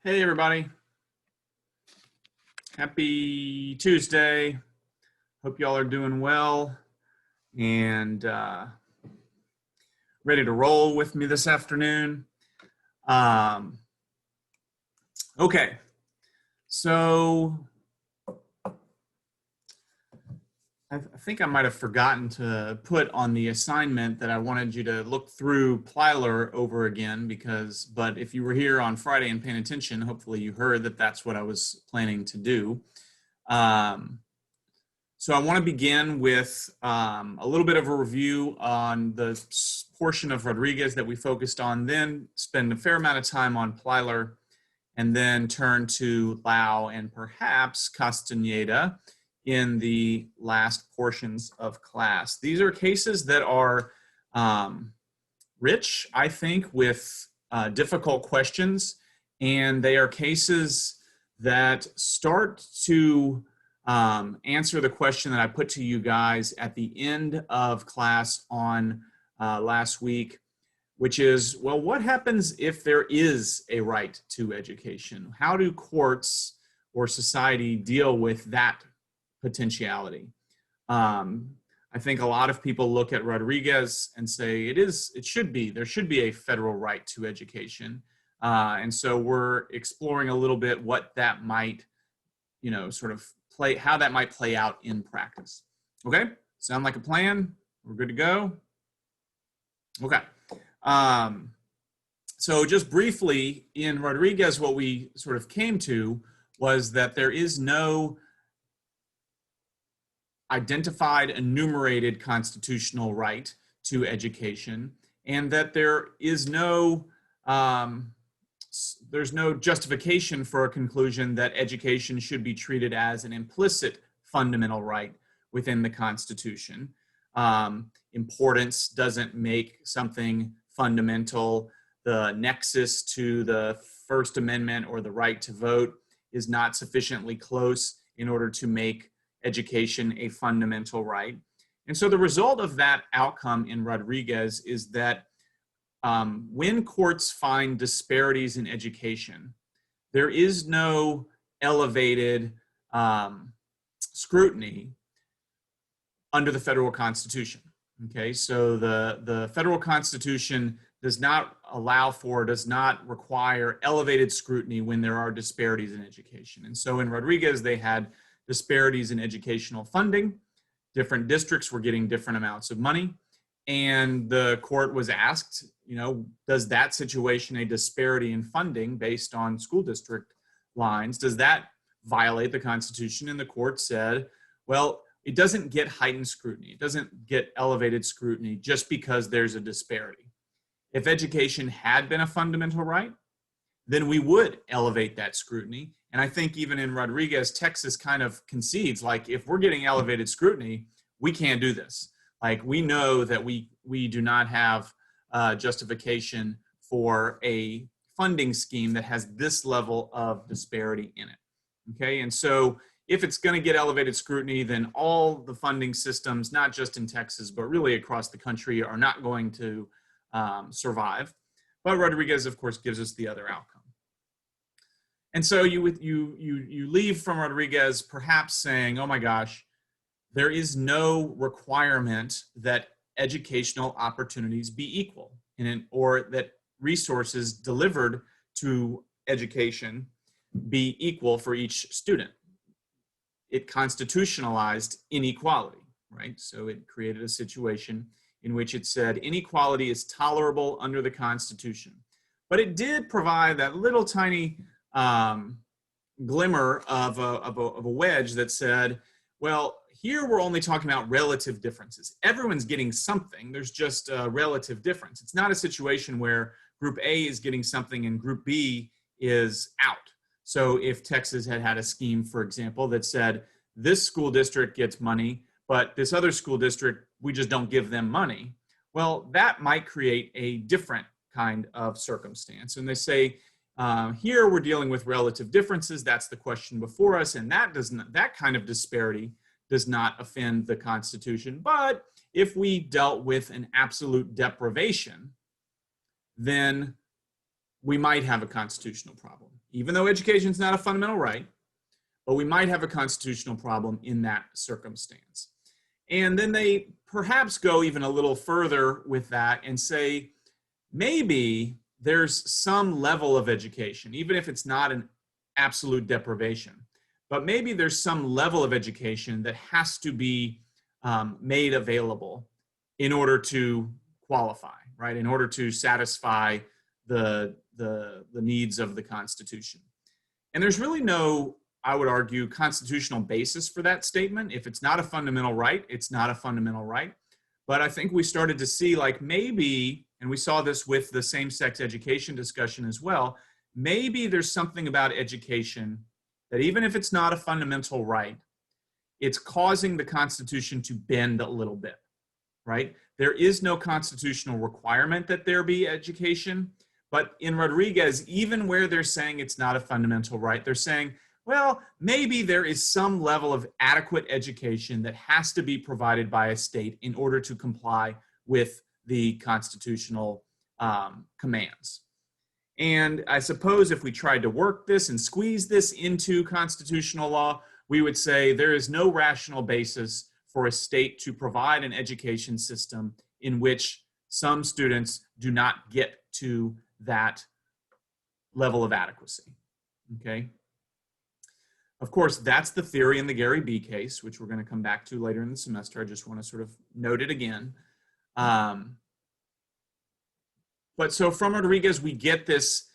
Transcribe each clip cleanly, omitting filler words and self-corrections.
Hey everybody, happy Tuesday. Hope y'all are doing well and ready to roll with me this afternoon. Um, okay, so I think I might have forgotten to put on the assignment that I wanted you to look through Plyler over again but if you were here on Friday and paying attention, hopefully you heard that that's what I was planning to do. So I want to begin with a little bit of a review on the portion of Rodriguez that we focused on, then spend a fair amount of time on Plyler, and then turn to Lau and perhaps Castaneda in the last portions of class. These are cases that are rich, I think, with difficult questions, and they are cases that start to answer the question that I put to you guys at the end of class on last week, which is, well, what happens if there is a right to education? How do courts or society deal with that potentiality? I think a lot of people look at Rodriguez and say there should be a federal right to education. And so we're exploring a little bit what that might, how that might play out in practice. Okay, sound like a plan? We're good to go? Okay. So just briefly, in Rodriguez, what we sort of came to was that there is no identified, enumerated constitutional right to education, and that there is there's no justification for a conclusion that education should be treated as an implicit fundamental right within the Constitution. Importance doesn't make something fundamental. The nexus to the First Amendment or the right to vote is not sufficiently close in order to make education a fundamental right. And so the result of that outcome in Rodriguez is that when courts find disparities in education, there is no elevated scrutiny under the federal Constitution. Okay, so the federal Constitution does not require elevated scrutiny when there are disparities in education. And so in Rodriguez, they had disparities in educational funding. Different districts were getting different amounts of money. And the court was asked, does that situation, a disparity in funding based on school district lines, does that violate the Constitution? And the court said, well, it doesn't get heightened scrutiny. It doesn't get elevated scrutiny just because there's a disparity. If education had been a fundamental right, then we would elevate that scrutiny. And I think even in Rodriguez, Texas kind of concedes, like, if we're getting elevated scrutiny, we can't do this. Like, we know that we do not have justification for a funding scheme that has this level of disparity in it. Okay, and so if it's going to get elevated scrutiny, then all the funding systems, not just in Texas, but really across the country, are not going to survive. But Rodriguez, of course, gives us the other outcome. And so you leave from Rodriguez perhaps saying, oh my gosh, there is no requirement that educational opportunities be equal, or that resources delivered to education be equal for each student. It constitutionalized inequality, right? So it created a situation in which it said inequality is tolerable under the Constitution. But it did provide that little tiny glimmer of a wedge that said, well, here we're only talking about relative differences. Everyone's getting something. There's just a relative difference. It's not a situation where Group A is getting something and Group B is out. So if Texas had a scheme, for example, that said this school district gets money, but this other school district, we just don't give them money, well, that might create a different kind of circumstance. And they say, here we're dealing with relative differences. That's the question before us, and that kind of disparity does not offend the Constitution. But if we dealt with an absolute deprivation, then we might have a constitutional problem. even though education is not a fundamental right, but we might have a constitutional problem in that circumstance. And then they perhaps go even a little further with that and say, maybe there's some level of education, even if it's not an absolute deprivation, but maybe there's some level of education that has to be made available in order to qualify, right? In order to satisfy the needs of the Constitution. And there's really no, I would argue, constitutional basis for that statement. If it's not a fundamental right, it's not a fundamental right. But I think we started to see, like, maybe, and we saw this with the same-sex education discussion as well, maybe there's something about education that even if it's not a fundamental right, it's causing the Constitution to bend a little bit, right? There is no constitutional requirement that there be education, but in Rodriguez, even where they're saying it's not a fundamental right, they're saying, well, maybe there is some level of adequate education that has to be provided by a state in order to comply with the constitutional commands. And I suppose if we tried to work this and squeeze this into constitutional law, we would say there is no rational basis for a state to provide an education system in which some students do not get to that level of adequacy, okay? Of course, that's the theory in the Gary B case, which we're going to come back to later in the semester. I just want to sort of note it again. But so from Rodriguez, we get this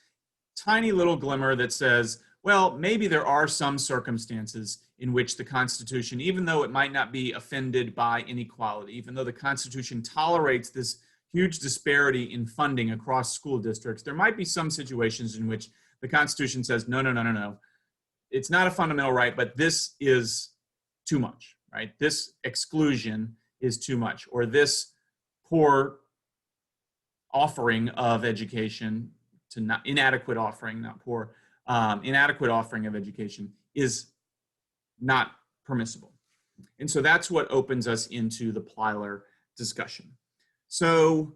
tiny little glimmer that says, well, maybe there are some circumstances in which the Constitution, even though it might not be offended by inequality, even though the Constitution tolerates this huge disparity in funding across school districts, there might be some situations in which the Constitution says, no, no, no, no, no. It's not a fundamental right, but this is too much, right? This exclusion is too much, or this poor offering of education to not inadequate offering, not poor, inadequate offering of education is not permissible. And so that's what opens us into the Plyler discussion. So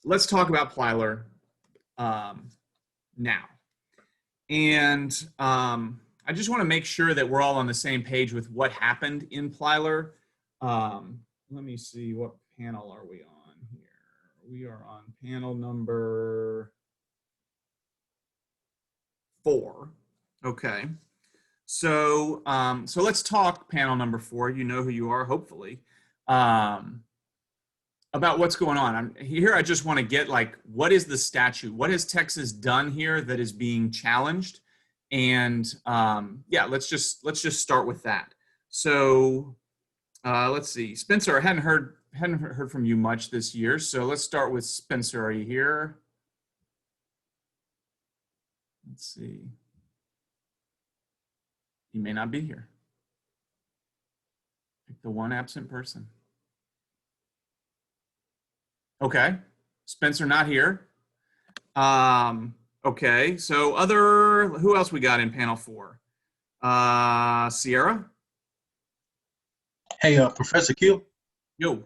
let's talk about Plyler now. And I just want to make sure that we're all on the same page with what happened in Plyler. Let me see, what panel are we on here? We are on panel number 4. Okay. So, so let's talk panel number 4. You know who you are, hopefully, about what's going on. Here I just want to get, like, what is the statute? What has Texas done here that is being challenged? And yeah, let's just start with that. So let's see, Spencer, I hadn't heard from you much this year, so let's start with Spencer. Are you here? Let's see. He may not be here. Pick the one absent person. Okay, Spencer not here. Okay, so who else we got in panel 4? Sierra? Hey, Professor Q. Yo.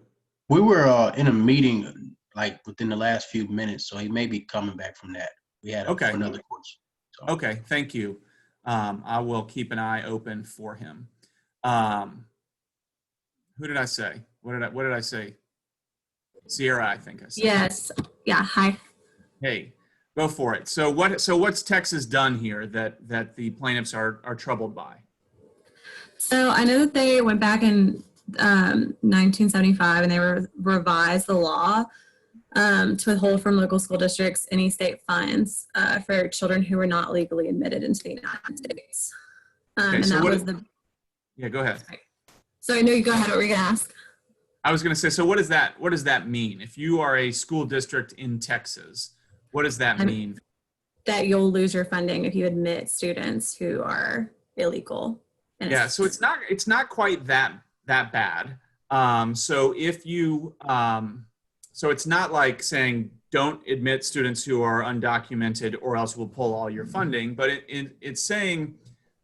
We were in a meeting like within the last few minutes, so he may be coming back from that. We had another course. So. Okay, thank you. I will keep an eye open for him. Who did I say? What did I say? Sierra, I think I said. Yes. Yeah. Hi. Hey, go for it. So what's Texas done here that the plaintiffs are troubled by? So I know that they went back in 1975 and they revised the law to withhold from local school districts any state funds for children who were not legally admitted into the United States. Okay, and so that was yeah, go ahead. Sorry. So I know you go ahead. What were you gonna ask? I was going to say, so what does that mean? If you are a school district in Texas, what does that mean? That you'll lose your funding if you admit students who are illegal. Yeah, so it's not quite that bad. So if you, so it's not like saying don't admit students who are undocumented or else we'll pull all your funding, but it's saying,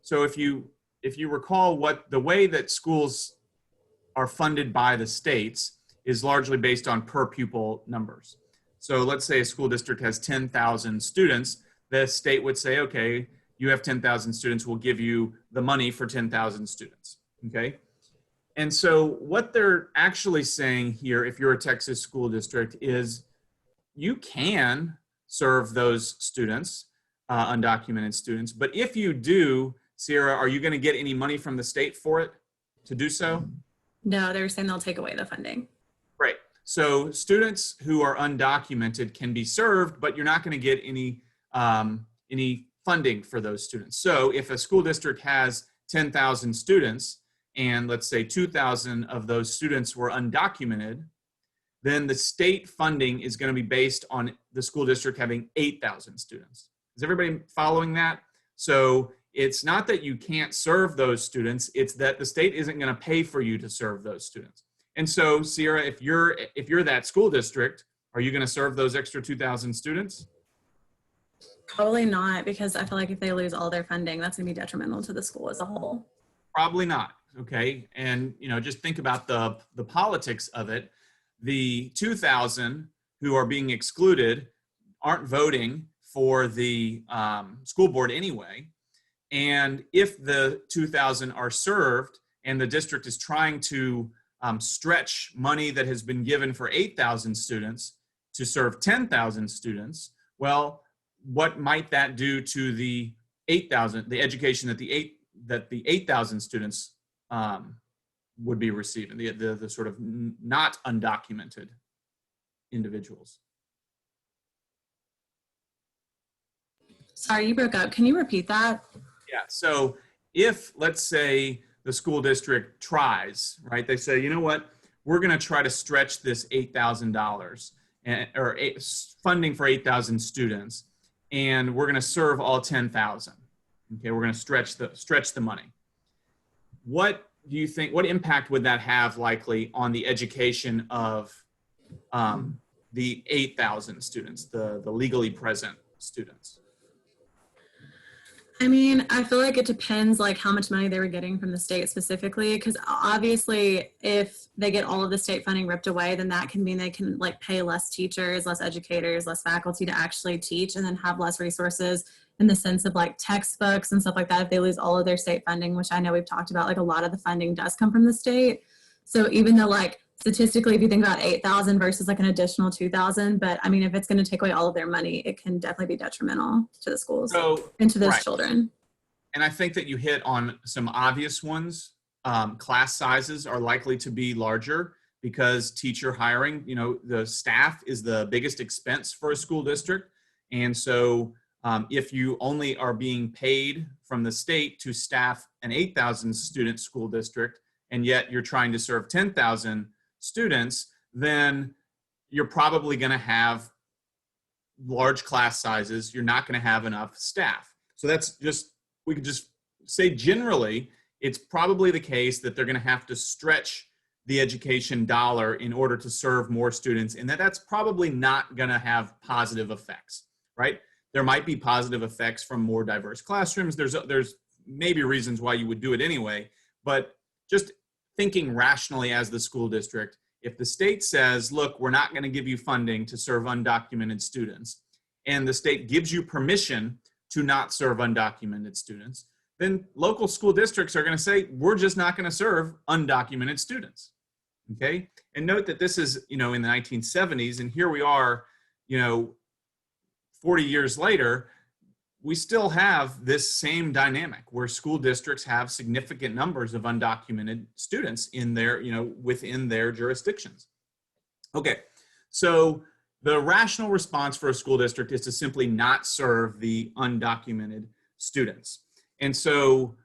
so if you recall what the way that schools are funded by the states is largely based on per pupil numbers. So let's say a school district has 10,000 students. The state would say, okay, you have 10,000 students, we'll give you the money for 10,000 students, okay? And so what they're actually saying here, if you're a Texas school district, is you can serve those students, undocumented students, but if you do, Sierra, are you going to get any money from the state for it to do so? No, they're saying they'll take away the funding. Right. So students who are undocumented can be served, but you're not going to get any funding for those students. So if a school district has 10,000 students and let's say 2,000 of those students were undocumented, then the state funding is going to be based on the school district having 8,000 students. Is everybody following that? So it's not that you can't serve those students, it's that the state isn't going to pay for you to serve those students. And so, Sierra, if you're that school district, are you going to serve those extra 2,000 students? Probably not, because I feel like if they lose all their funding, that's going to be detrimental to the school as a whole. Probably not. Okay. And, just think about the politics of it. The 2,000 who are being excluded aren't voting for the school board anyway. And if the 2,000 are served and the district is trying to stretch money that has been given for 8,000 students to serve 10,000 students, well, what might that do to the 8,000, the education that the 8,000 students would be receiving, the sort of not undocumented individuals? Sorry, you broke up. Can you repeat that? Yeah, so if, let's say, the school district tries, right, they say, you know what, we're going to try to stretch this $8,000 or funding for 8,000 students, and we're going to serve all 10,000. Okay, we're going to stretch the money. What do you think, what impact would that have likely on the education of the 8,000 students, the legally present students? I mean, I feel like it depends like how much money they were getting from the state specifically, because obviously if they get all of the state funding ripped away, then that can mean they can like pay less teachers, less educators, less faculty to actually teach, and then have less resources in the sense of like textbooks and stuff like that if they lose all of their state funding, which I know we've talked about, like a lot of the funding does come from the state. So even though like statistically, if you think about 8,000 versus like an additional 2,000, but I mean, if it's going to take away all of their money, it can definitely be detrimental to the schools and to those children. And I think that you hit on some obvious ones. Class sizes are likely to be larger because teacher hiring, the staff is the biggest expense for a school district. And so if you only are being paid from the state to staff an 8,000 student school district, and yet you're trying to serve 10,000 students, then you're probably going to have large class sizes. You're not going to have enough staff. So that's just, we could just say generally, it's probably the case that they're going to have to stretch the education dollar in order to serve more students, and that's probably not going to have positive effects, right? There might be positive effects from more diverse classrooms. There's maybe reasons why you would do it anyway, but just thinking rationally as the school district, if the state says, look, we're not going to give you funding to serve undocumented students, and the state gives you permission to not serve undocumented students, then local school districts are going to say, we're just not going to serve undocumented students. Okay. And note that this is, in the 1970s, and here we are, 40 years later, we still have this same dynamic where school districts have significant numbers of undocumented students in their, within their jurisdictions. Okay, so the rational response for a school district is to simply not serve the undocumented students. And so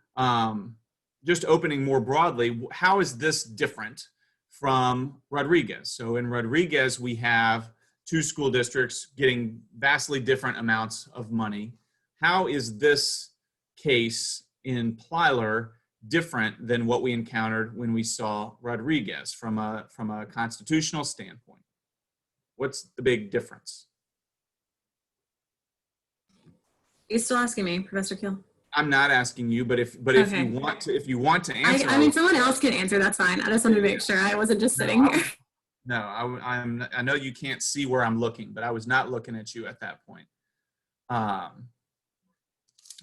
just opening more broadly, how is this different from Rodriguez? So in Rodriguez, we have two school districts getting vastly different amounts of money. How is this case in Plyler different than what we encountered when we saw Rodriguez from a constitutional standpoint? What's the big difference? Are you still asking me, Professor Keel? I'm not asking you, but if you want to answer, I mean, someone else can answer. That's fine. I just wanted to make sure I wasn't just sitting here. No, I know you can't see where I'm looking, but I was not looking at you at that point. I'm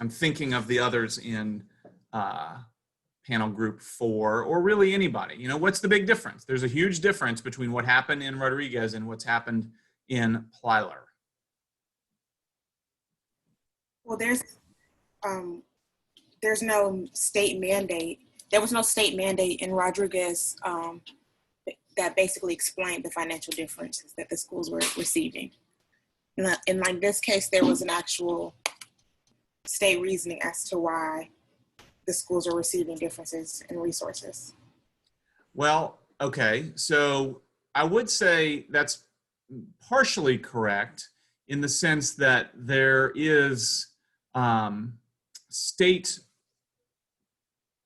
thinking of the others in panel group 4, or really anybody. You know, what's the big difference? There's a huge difference between what happened in Rodriguez and what's happened in Plyler. Well, there's no state mandate. There was no state mandate in Rodriguez that basically explained the financial differences that the schools were receiving. In like this case, there was an actual state reasoning as to why the schools are receiving differences in resources. Well, okay, so I would say that's partially correct in the sense that there is state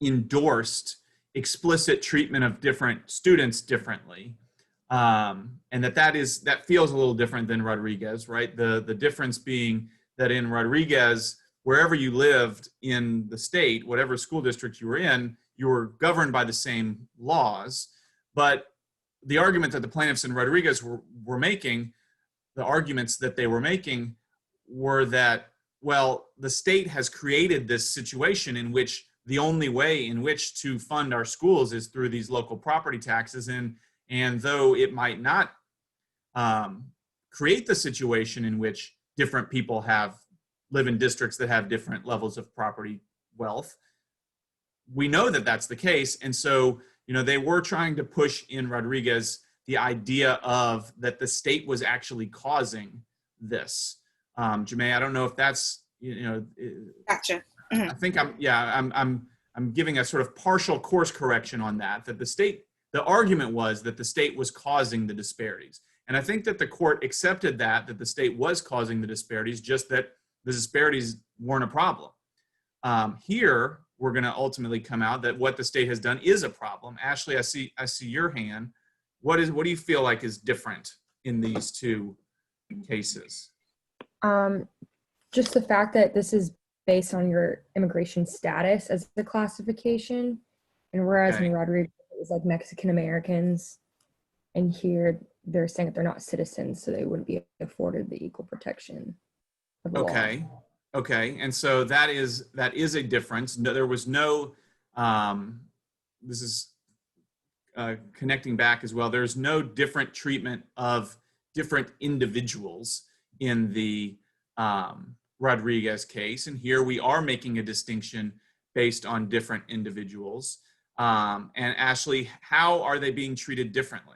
endorsed explicit treatment of different students differently. And that feels a little different than Rodriguez, right? The difference being that in Rodriguez, wherever you lived in the state, whatever school district you were in, you were governed by the same laws. But the argument that the plaintiffs in Rodriguez were making, the arguments that they were making were that, well, the state has created this situation in which the only way in which to fund our schools is through these local property taxes. And though it might not create the situation in which different people live in districts that have different levels of property wealth, we know that that's the case. And so, you know, they were trying to push in Rodriguez the idea of that the state was actually causing this. Jamae, I don't know if that's, you know, Gotcha. I think I'm giving a sort of partial course correction on that the argument was that the state was causing the disparities. And I think that the court accepted that the state was causing the disparities, just that the disparities weren't a problem. Here, we're going to ultimately come out that what the state has done is a problem. Ashley, I see your hand. What do you feel like is different in these two cases? Just the fact that this is based on your immigration status as the classification, and whereas in Rodriguez it was like Mexican Americans, and here they're saying that they're not citizens, so they wouldn't be afforded the equal protection of the law. Okay, and so that is a difference. No, there was no. This is connecting back as well. There's no different treatment of different individuals in the Rodriguez case, and here we are making a distinction based on different individuals. And Ashley, how are they being treated differently?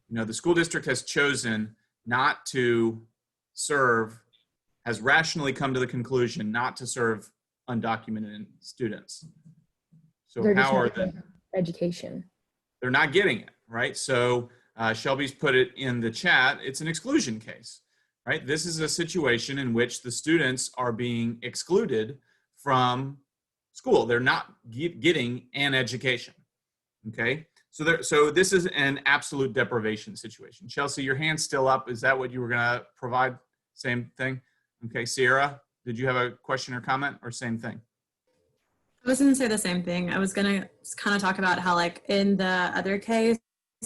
You know, the school district has chosen not to serve, has rationally come to the conclusion not to serve undocumented students. So They're how are just they? not getting education. They're not getting it, right? So Shelby's put it in the chat. It's an exclusion case, right? This is a situation in which the students are being excluded from school. They're not getting an education, okay? So this is an absolute deprivation situation. Chelsea, your hand's still up. Is that what you were gonna provide? Same thing? Okay, Sierra, did you have a question or comment, or same thing? I was going to say the same thing. I was going to kind of talk about how, like, in the other case,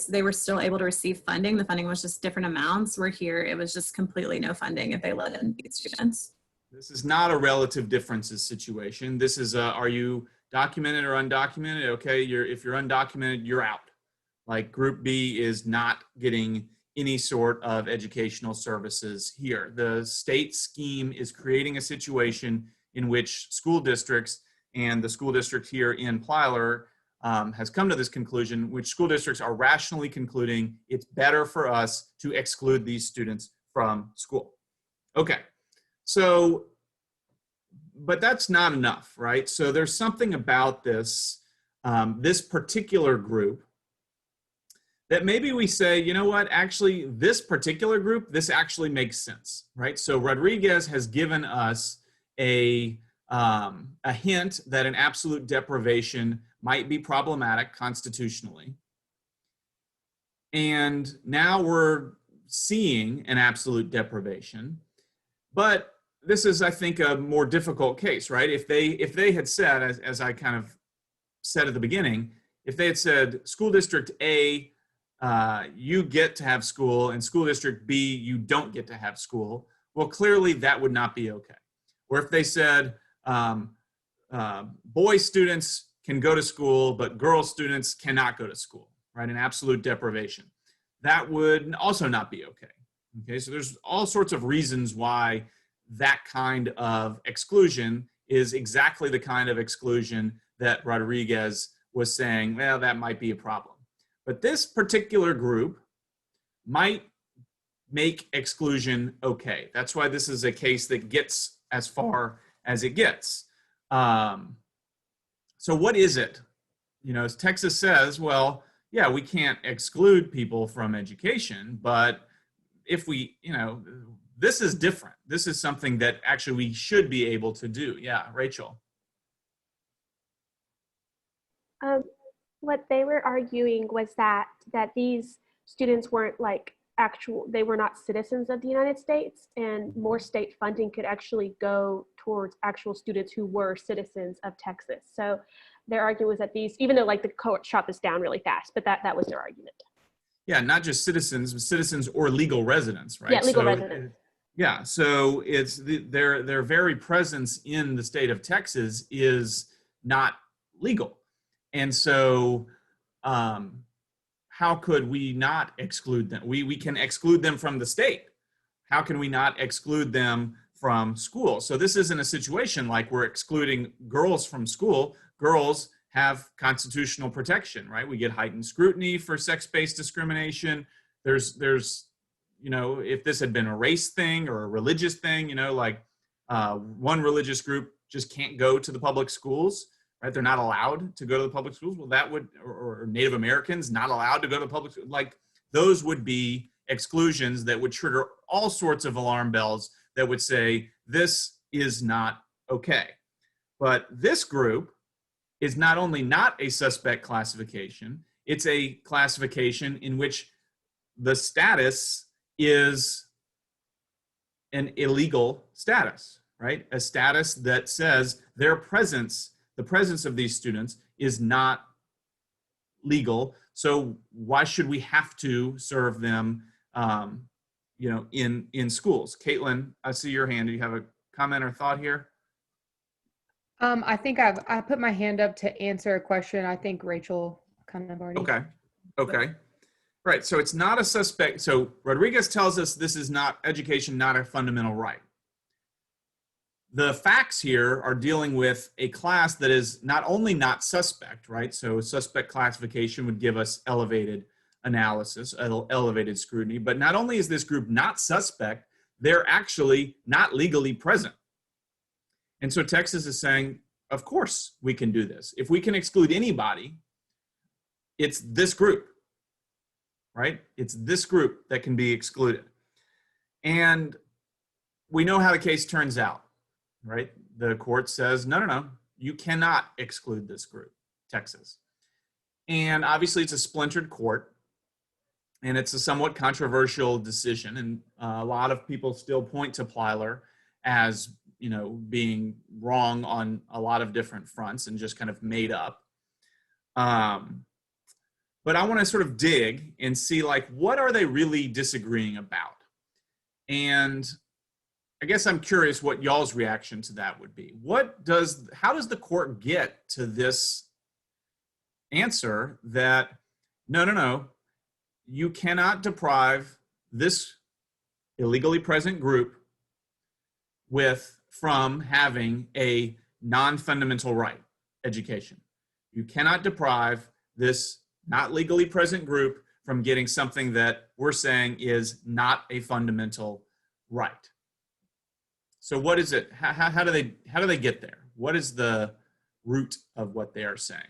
they were still able to receive funding. The funding was just different amounts, where here it was just completely no funding if they let in these students. This is not a relative differences situation. This is are you documented or undocumented? Okay, if you're undocumented, you're out. Like Group B is not getting any sort of educational services here. The state scheme is creating a situation in which school districts, and the school district here in Plyler has come to this conclusion, which school districts are rationally concluding it's better for us to exclude these students from school. Okay, so, but that's not enough, right? So there's something about this, this particular group that maybe we say, you know what, actually this particular group, this actually makes sense, right? So Rodriguez has given us a hint that an absolute deprivation might be problematic constitutionally. And now we're seeing an absolute deprivation, but this is, I think, a more difficult case, right? If they had said, as I kind of said at the beginning, if they had said school district A you get to have school, and school district B, you don't get to have school, well, clearly that would not be okay. Or if they said, boy students can go to school, but girl students cannot go to school, right? An absolute deprivation. That would also not be okay. Okay, so there's all sorts of reasons why that kind of exclusion is exactly the kind of exclusion that Rodriguez was saying, well, that might be a problem. But this particular group might make exclusion okay. That's why this is a case that gets as far as it gets. So what is it? You know, as Texas says, well, yeah, we can't exclude people from education, but if we, you know, this is different. This is something that actually we should be able to do. Yeah, Rachel. What they were arguing was that these students weren't like they were not citizens of the United States, and more state funding could actually go towards actual students who were citizens of Texas. So their argument was that these, even though like the court shot this down really fast, but that was their argument. Yeah, not just citizens, but citizens or legal residents, right? Yeah, legal residents. Yeah, so it's their very presence in the state of Texas is not legal. And so how could we not exclude them? We can exclude them from the state. How can we not exclude them from school? So this isn't a situation like we're excluding girls from school. Girls have constitutional protection, right? We get heightened scrutiny for sex-based discrimination. There's, you know, if this had been a race thing or a religious thing, you know, like one religious group just can't go to the public schools, right? They're not allowed to go to the public schools. Well, that would, or Native Americans not allowed to go to the public, like those would be exclusions that would trigger all sorts of alarm bells that would say, this is not okay. But this group is not only not a suspect classification, it's a classification in which the status is an illegal status, right? A status that says their presence, the presence of these students is not legal. So why should we have to serve them, you know, in schools? Caitlin, I see your hand. Do you have a comment or thought here? I think I put my hand up to answer a question. I think Rachel kind of already. Okay. Right. So it's not a suspect. So Rodriguez tells us this is not education, not a fundamental right. The facts here are dealing with a class that is not only not suspect, right? So suspect classification would give us elevated analysis, elevated scrutiny, but not only is this group not suspect, they're actually not legally present. And so Texas is saying, of course we can do this. If we can exclude anybody, it's this group, right? It's this group that can be excluded. And we know how the case turns out, right? The court says, no, you cannot exclude this group, Texas. And obviously it's a splintered court, and it's a somewhat controversial decision. And a lot of people still point to Plyler as, you know, being wrong on a lot of different fronts and just kind of made up. But I want to sort of dig and see, like, what are they really disagreeing about? And I guess I'm curious what y'all's reaction to that would be. How does the court get to this answer that, no, you cannot deprive this illegally present group from having a non-fundamental right, education. You cannot deprive this not legally present group from getting something that we're saying is not a fundamental right. So what is it? How do they get there? What is the root of what they are saying?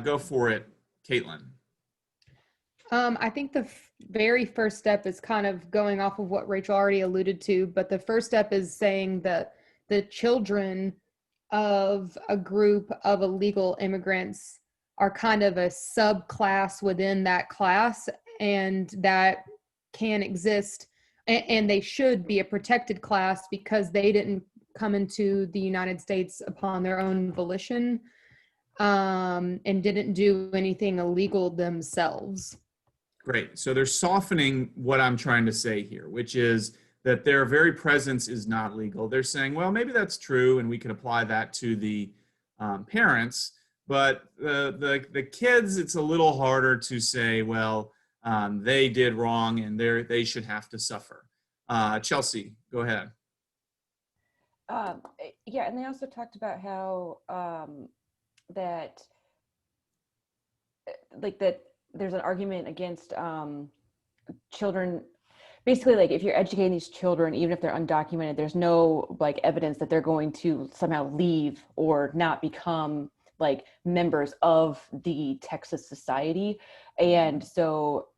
Go for it, Caitlin. I think the very first step is kind of going off of what Rachel already alluded to, but the first step is saying that the children of a group of illegal immigrants are kind of a subclass within that class, and that can exist and they should be a protected class because they didn't come into the United States upon their own volition, and didn't do anything illegal themselves. Great. So they're softening what I'm trying to say here, which is that their very presence is not legal. They're saying, well, maybe that's true, and we could apply that to the parents. But the kids, it's a little harder to say, well, they did wrong and they should have to suffer. Chelsea, go ahead. Yeah, and they also talked about how that there's an argument against children. Basically, like if you're educating these children, even if they're undocumented, there's no like evidence that they're going to somehow leave or not become like members of the Texas society. And so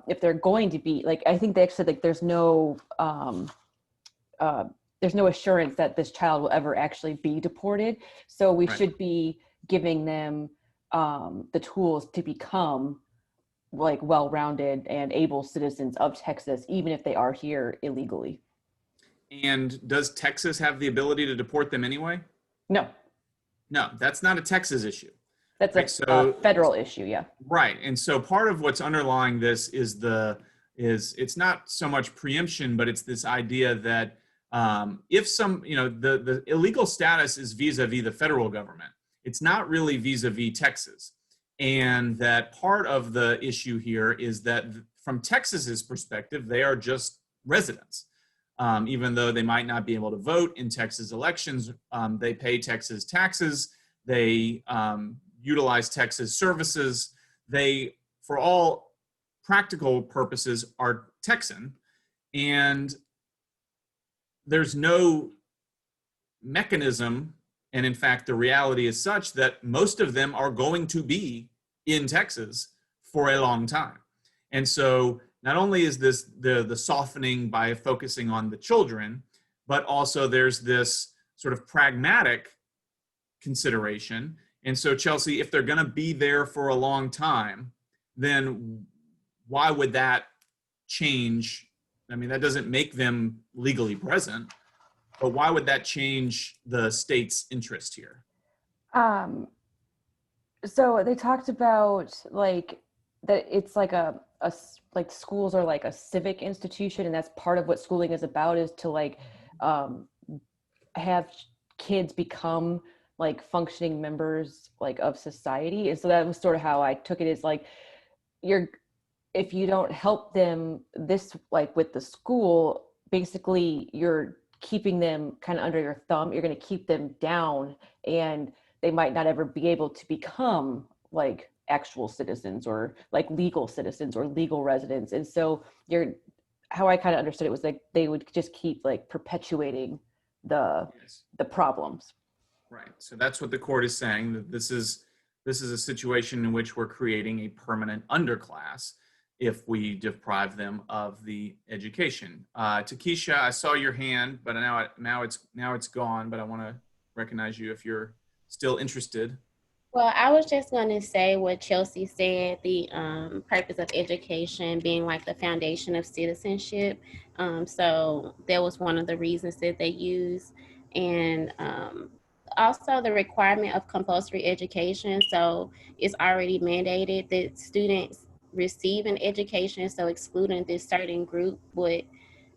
if they're going to be like, I think they actually like there's no assurance that this child will ever actually be deported. So we should be giving them the tools to become like well-rounded and able citizens of Texas, even if they are here illegally. And does Texas have the ability to deport them anyway? No, that's not a Texas issue. that's Right, a federal issue. Yeah. Right. And so part of what's underlying this is it's not so much preemption, but it's this idea that if some, the illegal status is vis-a-vis the federal government, it's not really vis-a-vis Texas. And that part of the issue here is that from Texas's perspective, they are just residents. Even though they might not be able to vote in Texas elections, they pay Texas taxes, they utilize Texas services. They, for all practical purposes, are Texan. And there's no mechanism, and in fact, the reality is such that most of them are going to be in Texas for a long time. And so not only is this the softening by focusing on the children, but also there's this sort of pragmatic consideration. And so, Chelsea, if they're going to be there for a long time, then why would that change? I mean, that doesn't make them legally present, but why would that change the state's interest here? So they talked about like that it's like like schools are like a civic institution, and that's part of what schooling is about, is to like have kids become like functioning members like of society. And so that was sort of how I took it, is like if you don't help them this like with the school, basically you're keeping them kind of under your thumb. You're going to keep them down, and they might not ever be able to become like actual citizens or like legal citizens or legal residents. And so how I kind of understood it was like they would just keep like perpetuating the problems. Right. So that's what the court is saying, that this is a situation in which we're creating a permanent underclass if we deprive them of the education. Takesha, I saw your hand, but now it's gone. But I want to recognize you if you're still interested. Well, I was just going to say what Chelsea said, the purpose of education being like the foundation of citizenship. So that was one of the reasons that they use. And also the requirement of compulsory education. So it's already mandated that students receive an education. So excluding this certain group would,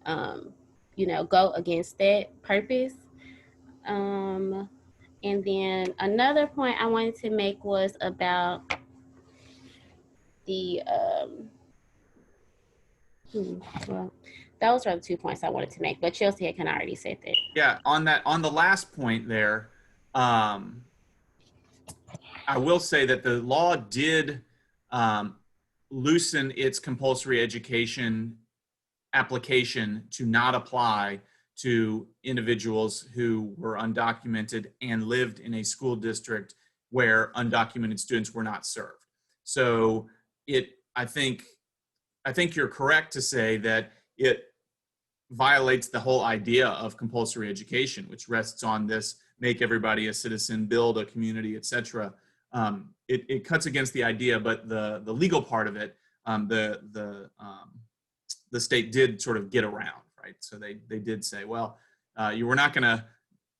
go against that purpose. And then another point I wanted to make was about the, those are the 2 points I wanted to make, but Chelsea had kind of already said that. Yeah, on the last point there, I will say that the law did loosen its compulsory education application to not apply to individuals who were undocumented and lived in a school district where undocumented students were not served. So I think you're correct to say that it violates the whole idea of compulsory education, which rests on this: make everybody a citizen, build a community, etc. It cuts against the idea, but the legal part of it, the state did sort of get around, right? So they did say, well, you were not going to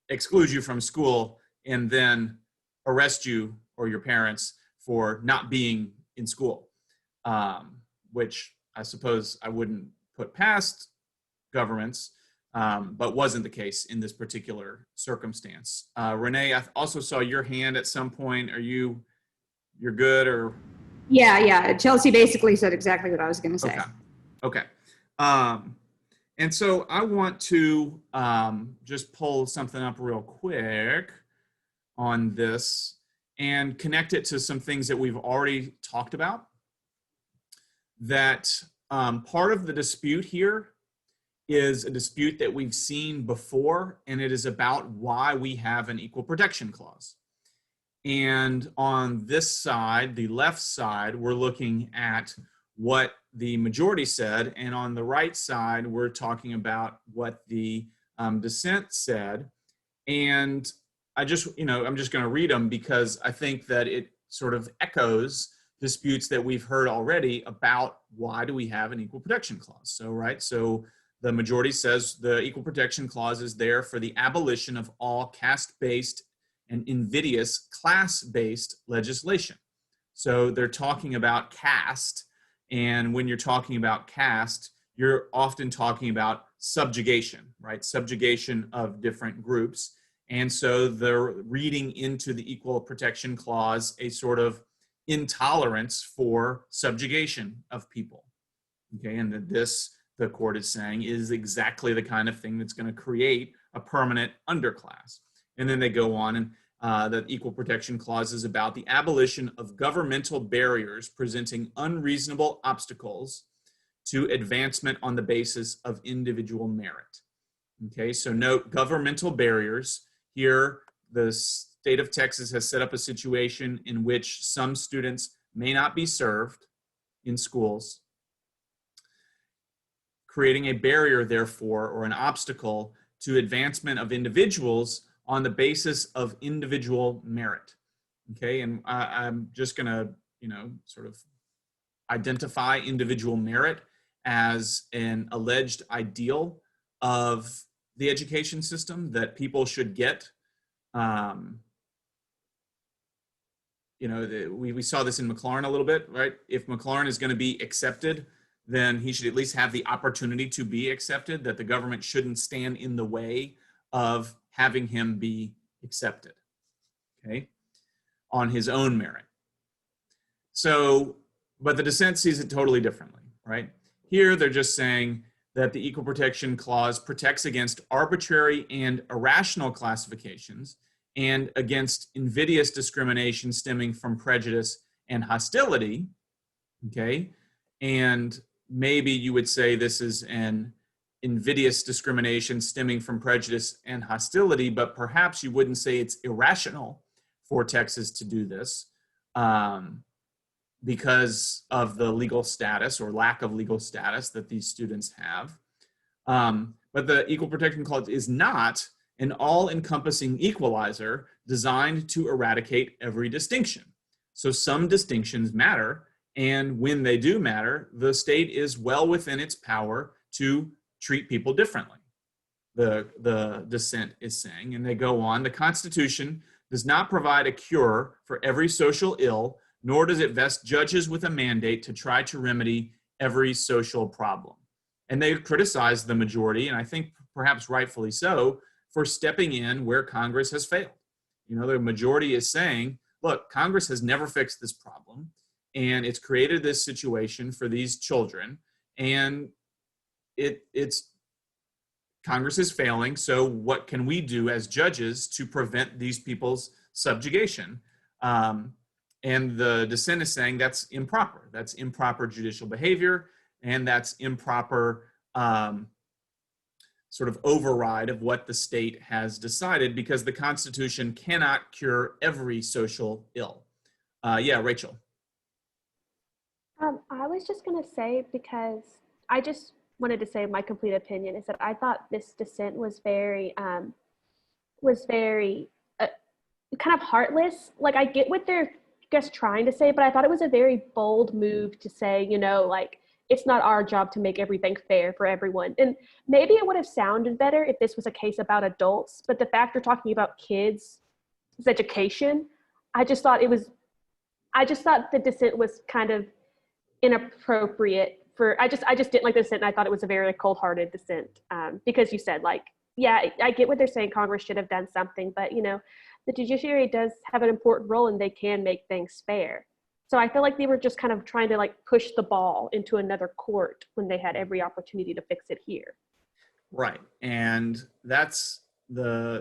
exclude you from school and then arrest you or your parents for not being in school, which I suppose I wouldn't put past governments, but wasn't the case in this particular circumstance. Renee, I also saw your hand at some point. You're good or? Yeah. Chelsea basically said exactly what I was going to say. Okay. And so I want to just pull something up real quick on this and connect it to some things that we've already talked about. That part of the dispute here is a dispute that we've seen before, and it is about why we have an equal protection clause. And on this side, the left side, we're looking at what the majority said, and on the right side, we're talking about what the dissent said. And I'm just going to read them because I think that it sort of echoes disputes that we've heard already about why do we have an equal protection clause. So the majority says the equal protection clause is there for the abolition of all caste-based and invidious class-based legislation. So they're talking about caste, and when you're talking about caste, you're often talking about subjugation, right? Subjugation of different groups. And so they're reading into the equal protection clause a sort of intolerance for subjugation of people. Okay, and that this, the court is saying, is exactly the kind of thing that's going to create a permanent underclass. And then they go on, and the equal protection clause is about the abolition of governmental barriers presenting unreasonable obstacles to advancement on the basis of individual merit. Okay, so note governmental barriers. Here, the state of Texas has set up a situation in which some students may not be served in schools, creating a barrier, therefore, or an obstacle to advancement of individuals on the basis of individual merit. Okay, and I'm just going to, sort of identify individual merit as an alleged ideal of the education system that people should get. We saw this in McLaurin a little bit, right? If McLaurin is going to be accepted, then he should at least have the opportunity to be accepted, that the government shouldn't stand in the way of having him be accepted, okay, on his own merit. So, but the dissent sees it totally differently, right? Here, they're just saying that the Equal Protection Clause protects against arbitrary and irrational classifications and against invidious discrimination stemming from prejudice and hostility, okay? And maybe you would say this is an invidious discrimination stemming from prejudice and hostility, but perhaps you wouldn't say it's irrational for Texas to do this because of the legal status or lack of legal status that these students have. But the Equal Protection Clause is not an all-encompassing equalizer designed to eradicate every distinction. So some distinctions matter, and when they do matter, the state is well within its power to treat people differently, the dissent is saying. And they go on, the Constitution does not provide a cure for every social ill, nor does it vest judges with a mandate to try to remedy every social problem. And they criticize the majority, and I think perhaps rightfully so, for stepping in where Congress has failed. The majority is saying, look, Congress has never fixed this problem, and it's created this situation for these children, and it's Congress is failing, so what can we do as judges to prevent these people's subjugation? And the dissent is saying that's improper. That's improper judicial behavior, and that's improper sort of override of what the state has decided, because the Constitution cannot cure every social ill. Yeah, Rachel. I was just going to say, because I just wanted to say my complete opinion is that I thought this dissent was very kind of heartless. Like, I get what they're trying to say, but I thought it was a very bold move to say, it's not our job to make everything fair for everyone. And maybe it would have sounded better if this was a case about adults, but the fact you're talking about kids' education, I just thought the dissent was kind of inappropriate I just didn't like the dissent, and I thought it was a very cold-hearted dissent, because you said, like, yeah, I get what they're saying, Congress should have done something, but the judiciary does have an important role and they can make things fair. So I feel like they were just kind of trying to like push the ball into another court when they had every opportunity to fix it here. Right. And that's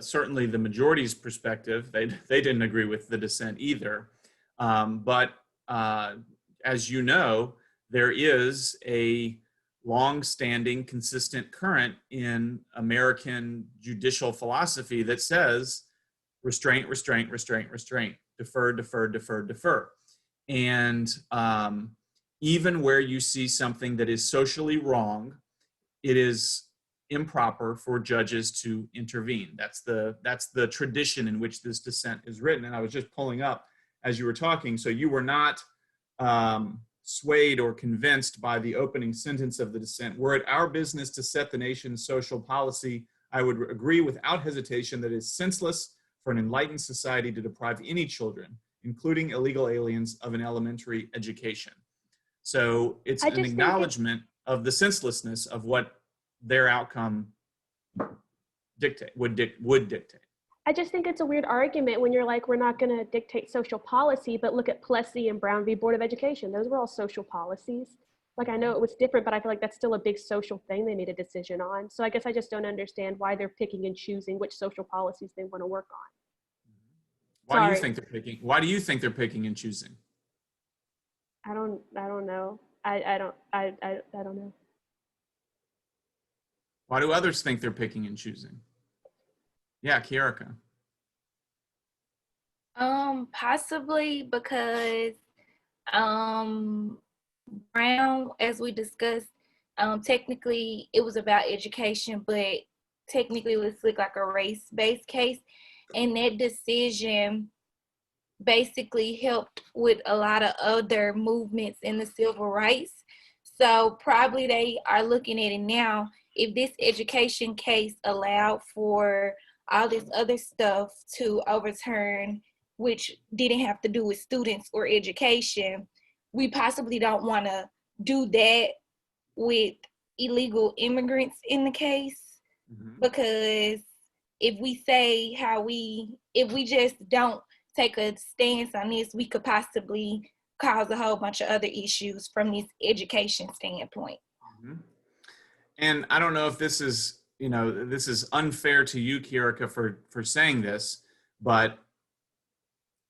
certainly the majority's perspective. They didn't agree with the dissent either. But as you know, there is a long-standing, consistent current in American judicial philosophy that says restraint, restraint, restraint, restraint, defer, defer, defer, defer. And even where you see something that is socially wrong, it is improper for judges to intervene. That's the tradition in which this dissent is written. And I was just pulling up as you were talking. So you were not swayed or convinced by the opening sentence of the dissent. Were it our business to set the nation's social policy, I would agree without hesitation that it is senseless for an enlightened society to deprive any children, including illegal aliens, of an elementary education. So it's an acknowledgement of the senselessness of what their outcome would dictate. I just think it's a weird argument when you're like, we're not going to dictate social policy, but look at Plessy and Brown v. Board of Education. Those were all social policies. Like, I know it was different, but I feel like that's still a big social thing they made a decision on. So I guess I just don't understand why they're picking and choosing which social policies they want to work on. Why do you think they're picking and choosing? I don't know. I don't know. Why do others think they're picking and choosing? Yeah, Kiarika. Possibly because Brown, as we discussed, technically it was about education, but technically it was like a race-based case. And that decision basically helped with a lot of other movements in the civil rights. So probably they are looking at it now. If this education case allowed for all this other stuff to overturn, which didn't have to do with students or education, we possibly don't want to do that with illegal immigrants in the case. Mm-hmm. Because if we say if we just don't take a stance on this, we could possibly cause a whole bunch of other issues from this education standpoint. Mm-hmm. And I don't know if this is, this is unfair to you, Kiarika, for saying this, but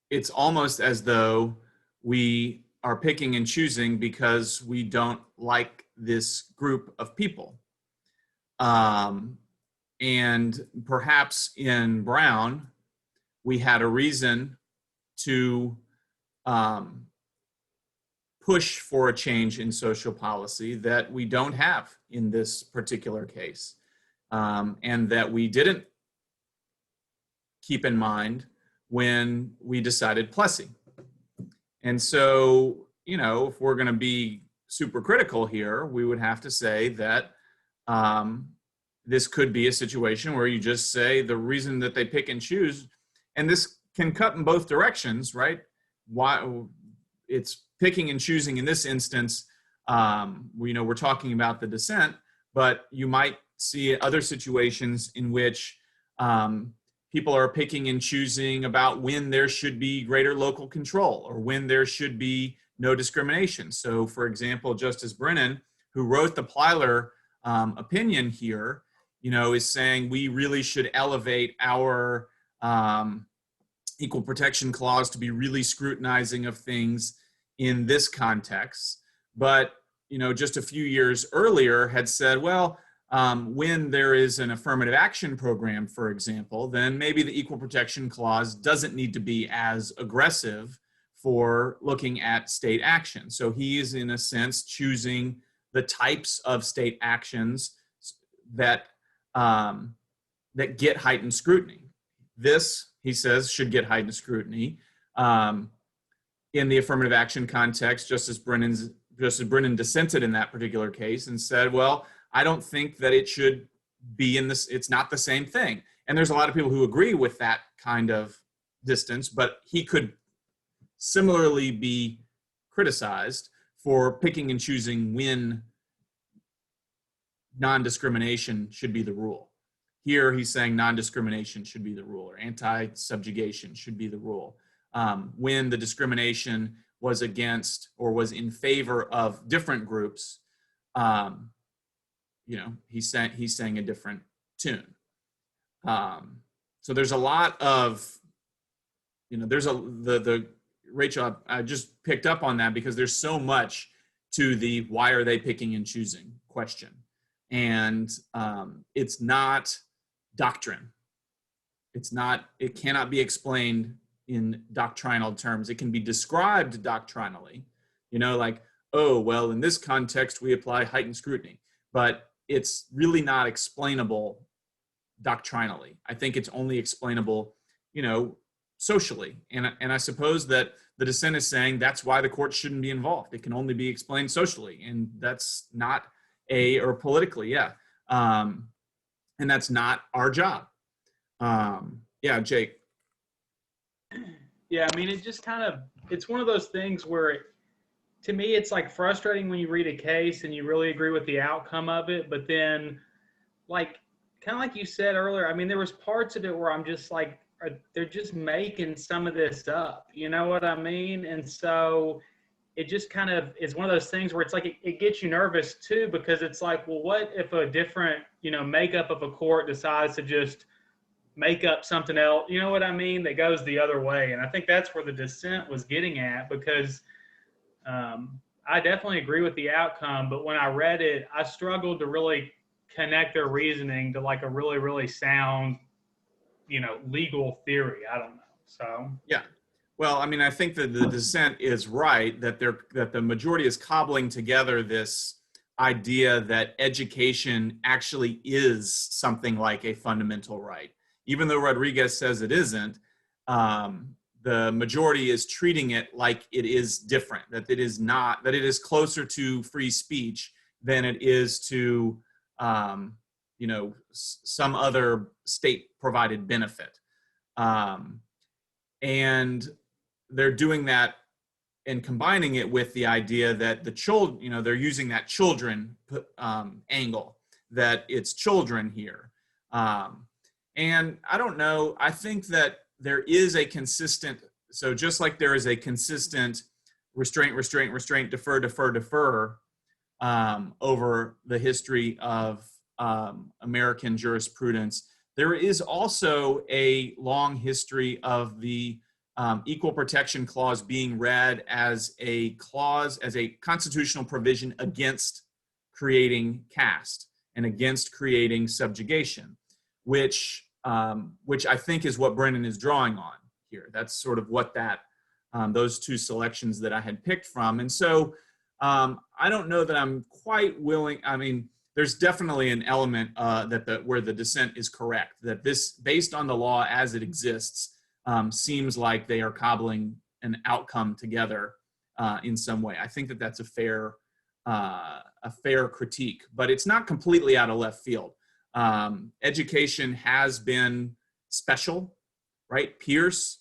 it's almost as though we are picking and choosing because we don't like this group of people. And perhaps in Brown, we had a reason to push for a change in social policy that we don't have in this particular case, and that we didn't keep in mind when we decided Plessy. And so, if we're going to be super critical here, we would have to say that this could be a situation where you just say the reason that they pick and choose, and this can cut in both directions, right? Why it's picking and choosing in this instance, we're talking about the dissent, but you might see other situations in which people are picking and choosing about when there should be greater local control or when there should be no discrimination. So, for example, Justice Brennan, who wrote the Plyler opinion here, is saying we really should elevate our equal protection clause to be really scrutinizing of things in this context. But, just a few years earlier had said, well, when there is an affirmative action program, for example, then maybe the equal protection clause doesn't need to be as aggressive for looking at state action. So he is, in a sense, choosing the types of state actions that get heightened scrutiny. This, he says, should get heightened scrutiny. In the affirmative action context, Justice Brennan's Justice Brennan dissented in that particular case and said, well, I don't think that it should be in this, it's not the same thing. And there's a lot of people who agree with that kind of distance, but he could similarly be criticized for picking and choosing when non-discrimination should be the rule. Here he's saying non-discrimination should be the rule, or anti-subjugation should be the rule. When the discrimination was against or was in favor of different groups, you know, he's saying a different tune. So there's a lot of, you know, there's Rachel, I just picked up on that because there's so much to the why are they picking and choosing question. And it's not doctrine. It cannot be explained in doctrinal terms. It can be described doctrinally, you know, like, oh, well, in this context, we apply heightened scrutiny, but it's really not explainable doctrinally. I think it's only explainable, you know, socially. And I suppose that the dissent is saying that's why the court shouldn't be involved. It can only be explained socially, and that's not or politically, yeah. And that's not our job. Yeah, Jake. Yeah, I mean, it just kind of, it's one of those things where, to me, it's like frustrating when you read a case and you really agree with the outcome of it, but then, like, kind of like you said earlier, I mean, there was parts of it where I'm just like, they're just making some of this up, you know what I mean? And so it just kind of is one of those things where it's like, it gets you nervous too, because it's like, well, what if a different, you know, makeup of a court decides to just make up something else, you know what I mean, that goes the other way? And I think that's where the dissent was getting at, because I definitely agree with the outcome, but when I read it, I struggled to really connect their reasoning to like a really, really sound, you know, legal theory. I don't know. So yeah. Well, I mean, I think that the dissent is right, that the majority is cobbling together this idea that education actually is something like a fundamental right. Even though Rodriguez says it isn't, the majority is treating it like it is different, that it is not, that it is closer to free speech than it is to, you know, some other state-provided benefit. And they're doing that and combining it with the idea that the children, you know, they're using that children angle, that it's children here. And I don't know, I think that there is a consistent, so just like there is a consistent restraint, restraint, restraint, defer, defer, defer over the history of American jurisprudence, there is also a long history of the Equal Protection Clause being read as a clause, as a constitutional provision against creating caste and against creating subjugation, which I think is what Brennan is drawing on here. That's sort of what that, those two selections that I had picked from. And so I don't know that I'm quite willing, I mean, there's definitely an element where the dissent is correct, that this, based on the law as it exists, seems like they are cobbling an outcome together in some way. I think that that's a fair critique, but it's not completely out of left field. Education has been special, right? Pierce,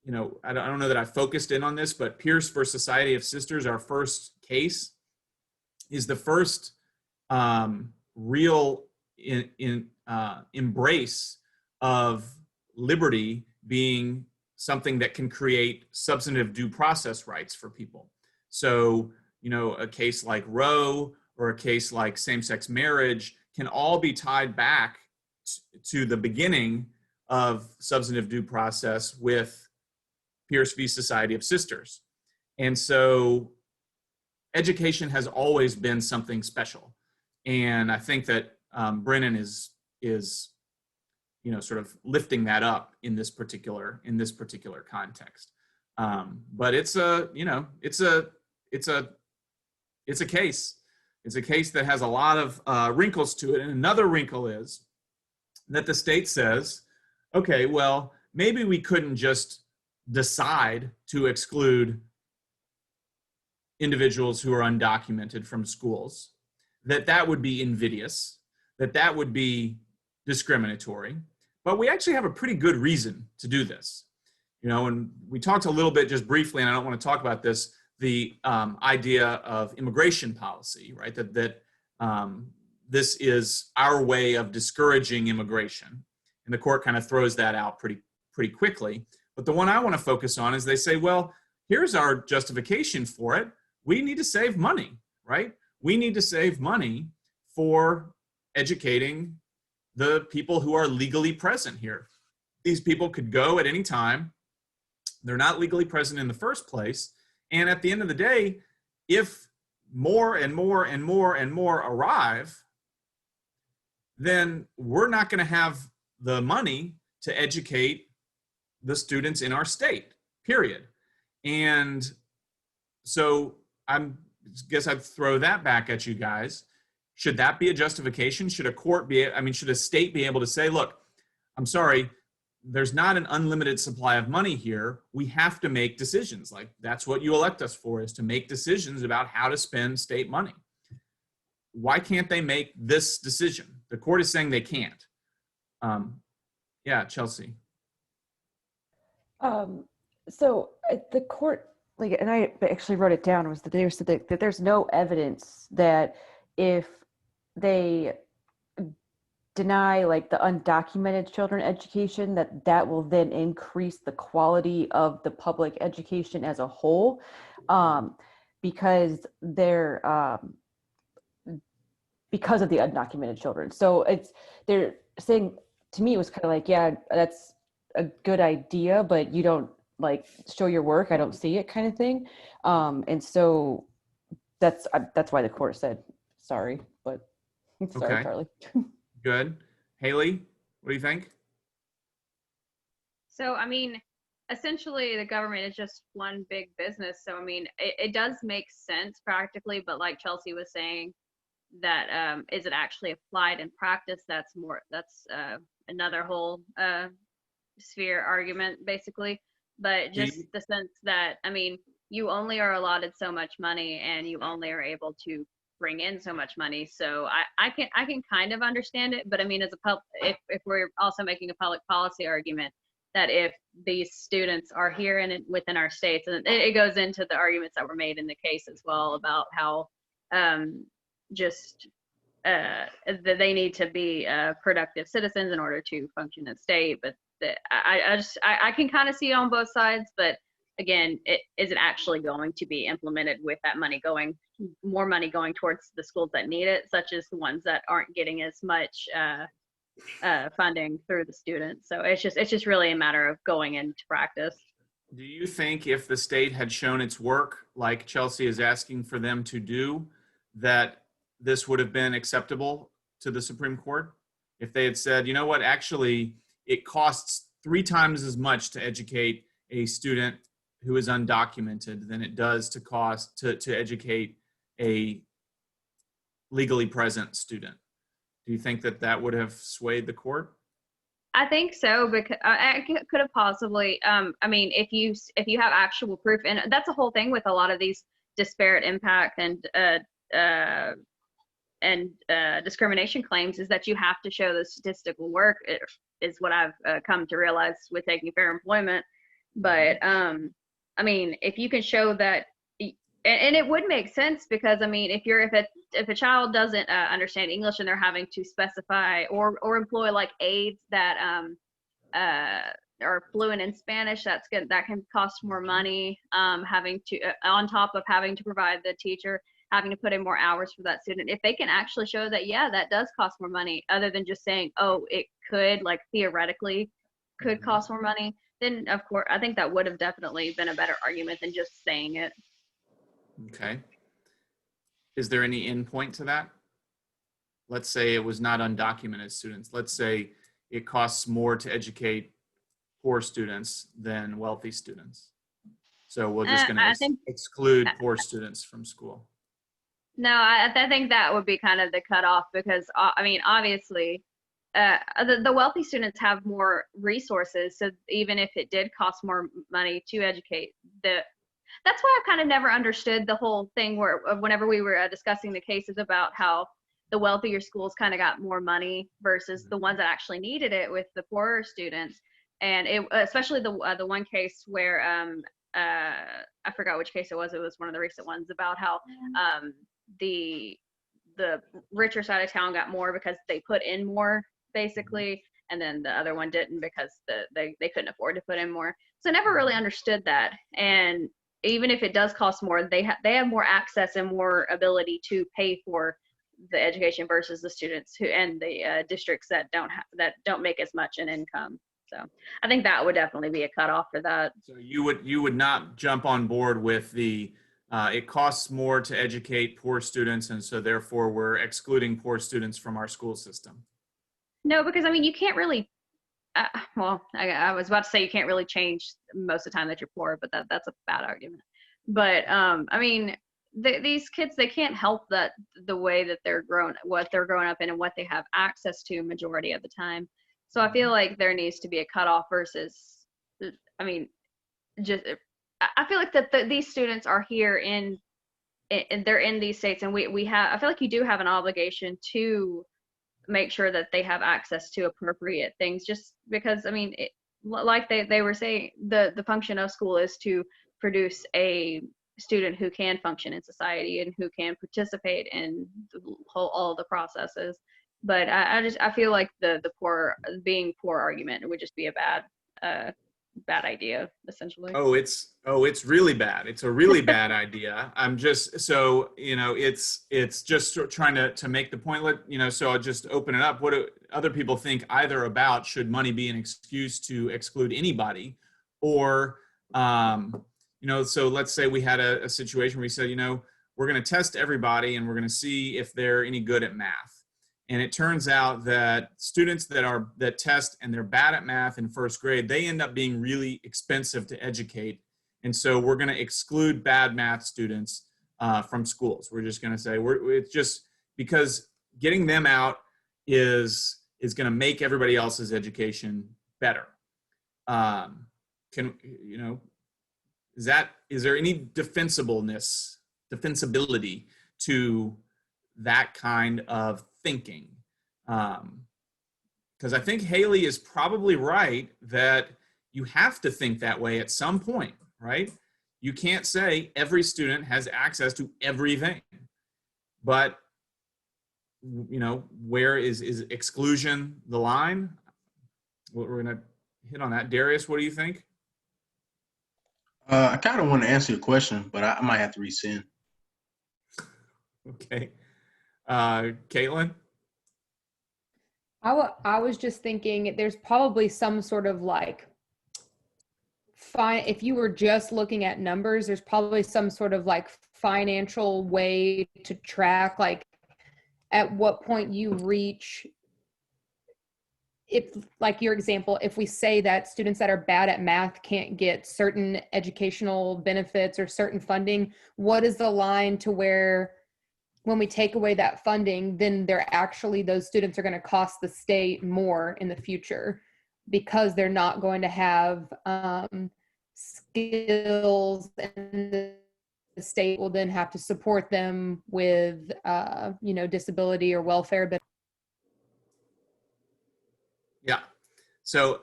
you know, I don't know that I focused in on this, but Pierce v. Society of Sisters, our first case, is the first real embrace of liberty being something that can create substantive due process rights for people. So, you know, a case like Roe or a case like same-sex marriage can all be tied back to the beginning of substantive due process with Pierce v. Society of Sisters. And so education has always been something special. And I think that Brennan is, you know, sort of lifting that up in this particular context. But it's a, you know, it's a case. It's a case that has a lot of wrinkles to it. And another wrinkle is that the state says, okay, well, maybe we couldn't just decide to exclude individuals who are undocumented from schools, that would be invidious, that would be discriminatory. But we actually have a pretty good reason to do this. You know, and we talked a little bit just briefly, and I don't want to talk about this, the idea of immigration policy, right? That this is our way of discouraging immigration. And the court kind of throws that out pretty quickly. But the one I want to focus on is they say, well, here's our justification for it. We need to save money, right? We need to save money for educating the people who are legally present here. These people could go at any time. They're not legally present in the first place. And at the end of the day, if more and more and more and more arrive, then we're not going to have the money to educate the students in our state, period. And so I guess I'd throw that back at you guys. Should that be a justification? Should a court be, should a state be able to say, look, I'm sorry, there's not an unlimited supply of money here. We have to make decisions. Like, that's what you elect us for, is to make decisions about how to spend state money. Why can't they make this decision? The court is saying they can't. Yeah, Chelsea. So the court, like, and I actually wrote it down, was that they said that there's no evidence that if they deny like the undocumented children education, that will then increase the quality of the public education as a whole, because because of the undocumented children. So they're saying, to me, it was kind of like, yeah, that's a good idea, but you don't like show your work, I don't see it, kind of thing. And so that's why the court said sorry, but sorry, Okay. Charlie. Good. Haley, what do you think? So, essentially the government is just one big business. So, it does make sense practically, but like Chelsea was saying, that is it actually applied in practice? That's another whole sphere argument, basically. But just the sense that, you only are allotted so much money and you only are able to bring in so much money. So I can kind of understand it, but if we're also making a public policy argument, that if these students are here and within our states, and it goes into the arguments that were made in the case as well about how that they need to be productive citizens in order to function in state. But I can kind of see it on both sides, but again, is it actually going to be implemented with that more money going towards the schools that need it, such as the ones that aren't getting as much funding through the students? So it's just really a matter of going into practice. Do you think if the state had shown its work, like Chelsea is asking for them to do, that this would have been acceptable to the Supreme Court? If they had said, you know what, actually, it costs 3 times as much to educate a student who is undocumented than it does to educate a legally present student. Do you think that would have swayed the court? I think so, because I could have possibly. If you have actual proof, and that's the whole thing with a lot of these disparate impact and discrimination claims, is that you have to show the statistical work. Is what I've come to realize with taking fair employment. But if you can show that, and it would make sense, because if a child doesn't understand English and they're having to specify or employ like aides that are fluent in Spanish, that can cost more money. Having to on top of having to provide the teacher, having to put in more hours for that student. If they can actually show that, yeah, that does cost more money, other than just saying, oh, it could, like, theoretically could cost more money, then of course I think that would have definitely been a better argument than just saying it. Okay. Is there any endpoint to that? Let's say it was not undocumented students. Let's say it costs more to educate poor students than wealthy students. So we're just going to exclude poor students from school. No, I think that would be kind of the cutoff, because obviously the wealthy students have more resources. So even if it did cost more money to educate, that's why I kind of never understood the whole thing where whenever we were discussing the cases about how the wealthier schools kind of got more money versus the ones that actually needed it with the poorer students. And it, especially the one case where I forgot which case it was. It was one of the recent ones about how the richer side of town got more because they put in more, basically, and then the other one didn't because they couldn't afford to put in more. So I never really understood that. And even if it does cost more, they have more access and more ability to pay for the education versus the students who and the districts that don't make as much in income. So I think that would definitely be a cutoff for that. So you would not jump on board with the it costs more to educate poor students, and so therefore we're excluding poor students from our school system. No, because I mean, you can't really, well, I was about to say you can't really change most of the time that you're poor, but that's a bad argument. But I mean, these kids, they can't help that the way that what they're growing up in and what they have access to majority of the time. So I feel like there needs to be a cutoff versus, I mean, I feel like that these students are here and they're in these states, and I feel like you do have an obligation to make sure that they have access to appropriate things, just because, I mean, like they were saying, the function of school is to produce a student who can function in society and who can participate in all of the processes. But I feel like the being poor argument would just be a bad idea, essentially. Oh, it's really bad. It's a really bad idea. I'm just, so, it's just trying to make the point, so I'll just open it up. What do other people think either about, should money be an excuse to exclude anybody? Or, so let's say we had a situation where we said, we're going to test everybody and we're going to see if they're any good at math. And it turns out that students that test and they're bad at math in first grade, they end up being really expensive to educate. And so we're going to exclude bad math students from schools. We're just going to say it's just because getting them out is going to make everybody else's education better. Is there any defensibility to that kind of thinking? Because I think Haley is probably right that you have to think that way at some point, right? You can't say every student has access to everything, but where is exclusion the line? We're gonna hit on that. Darius, what do you think? I kind of want to answer your question, but I might have to rescind. Okay. Caitlin? I was just thinking there's probably some sort of if you were just looking at numbers, there's probably some sort of financial way to track at what point you reach, if your example, if we say that students that are bad at math can't get certain educational benefits or certain funding, what is the line to where when we take away that funding, then those students are going to cost the state more in the future because they're not going to have skills, and the state will then have to support them with, disability or welfare. But yeah. So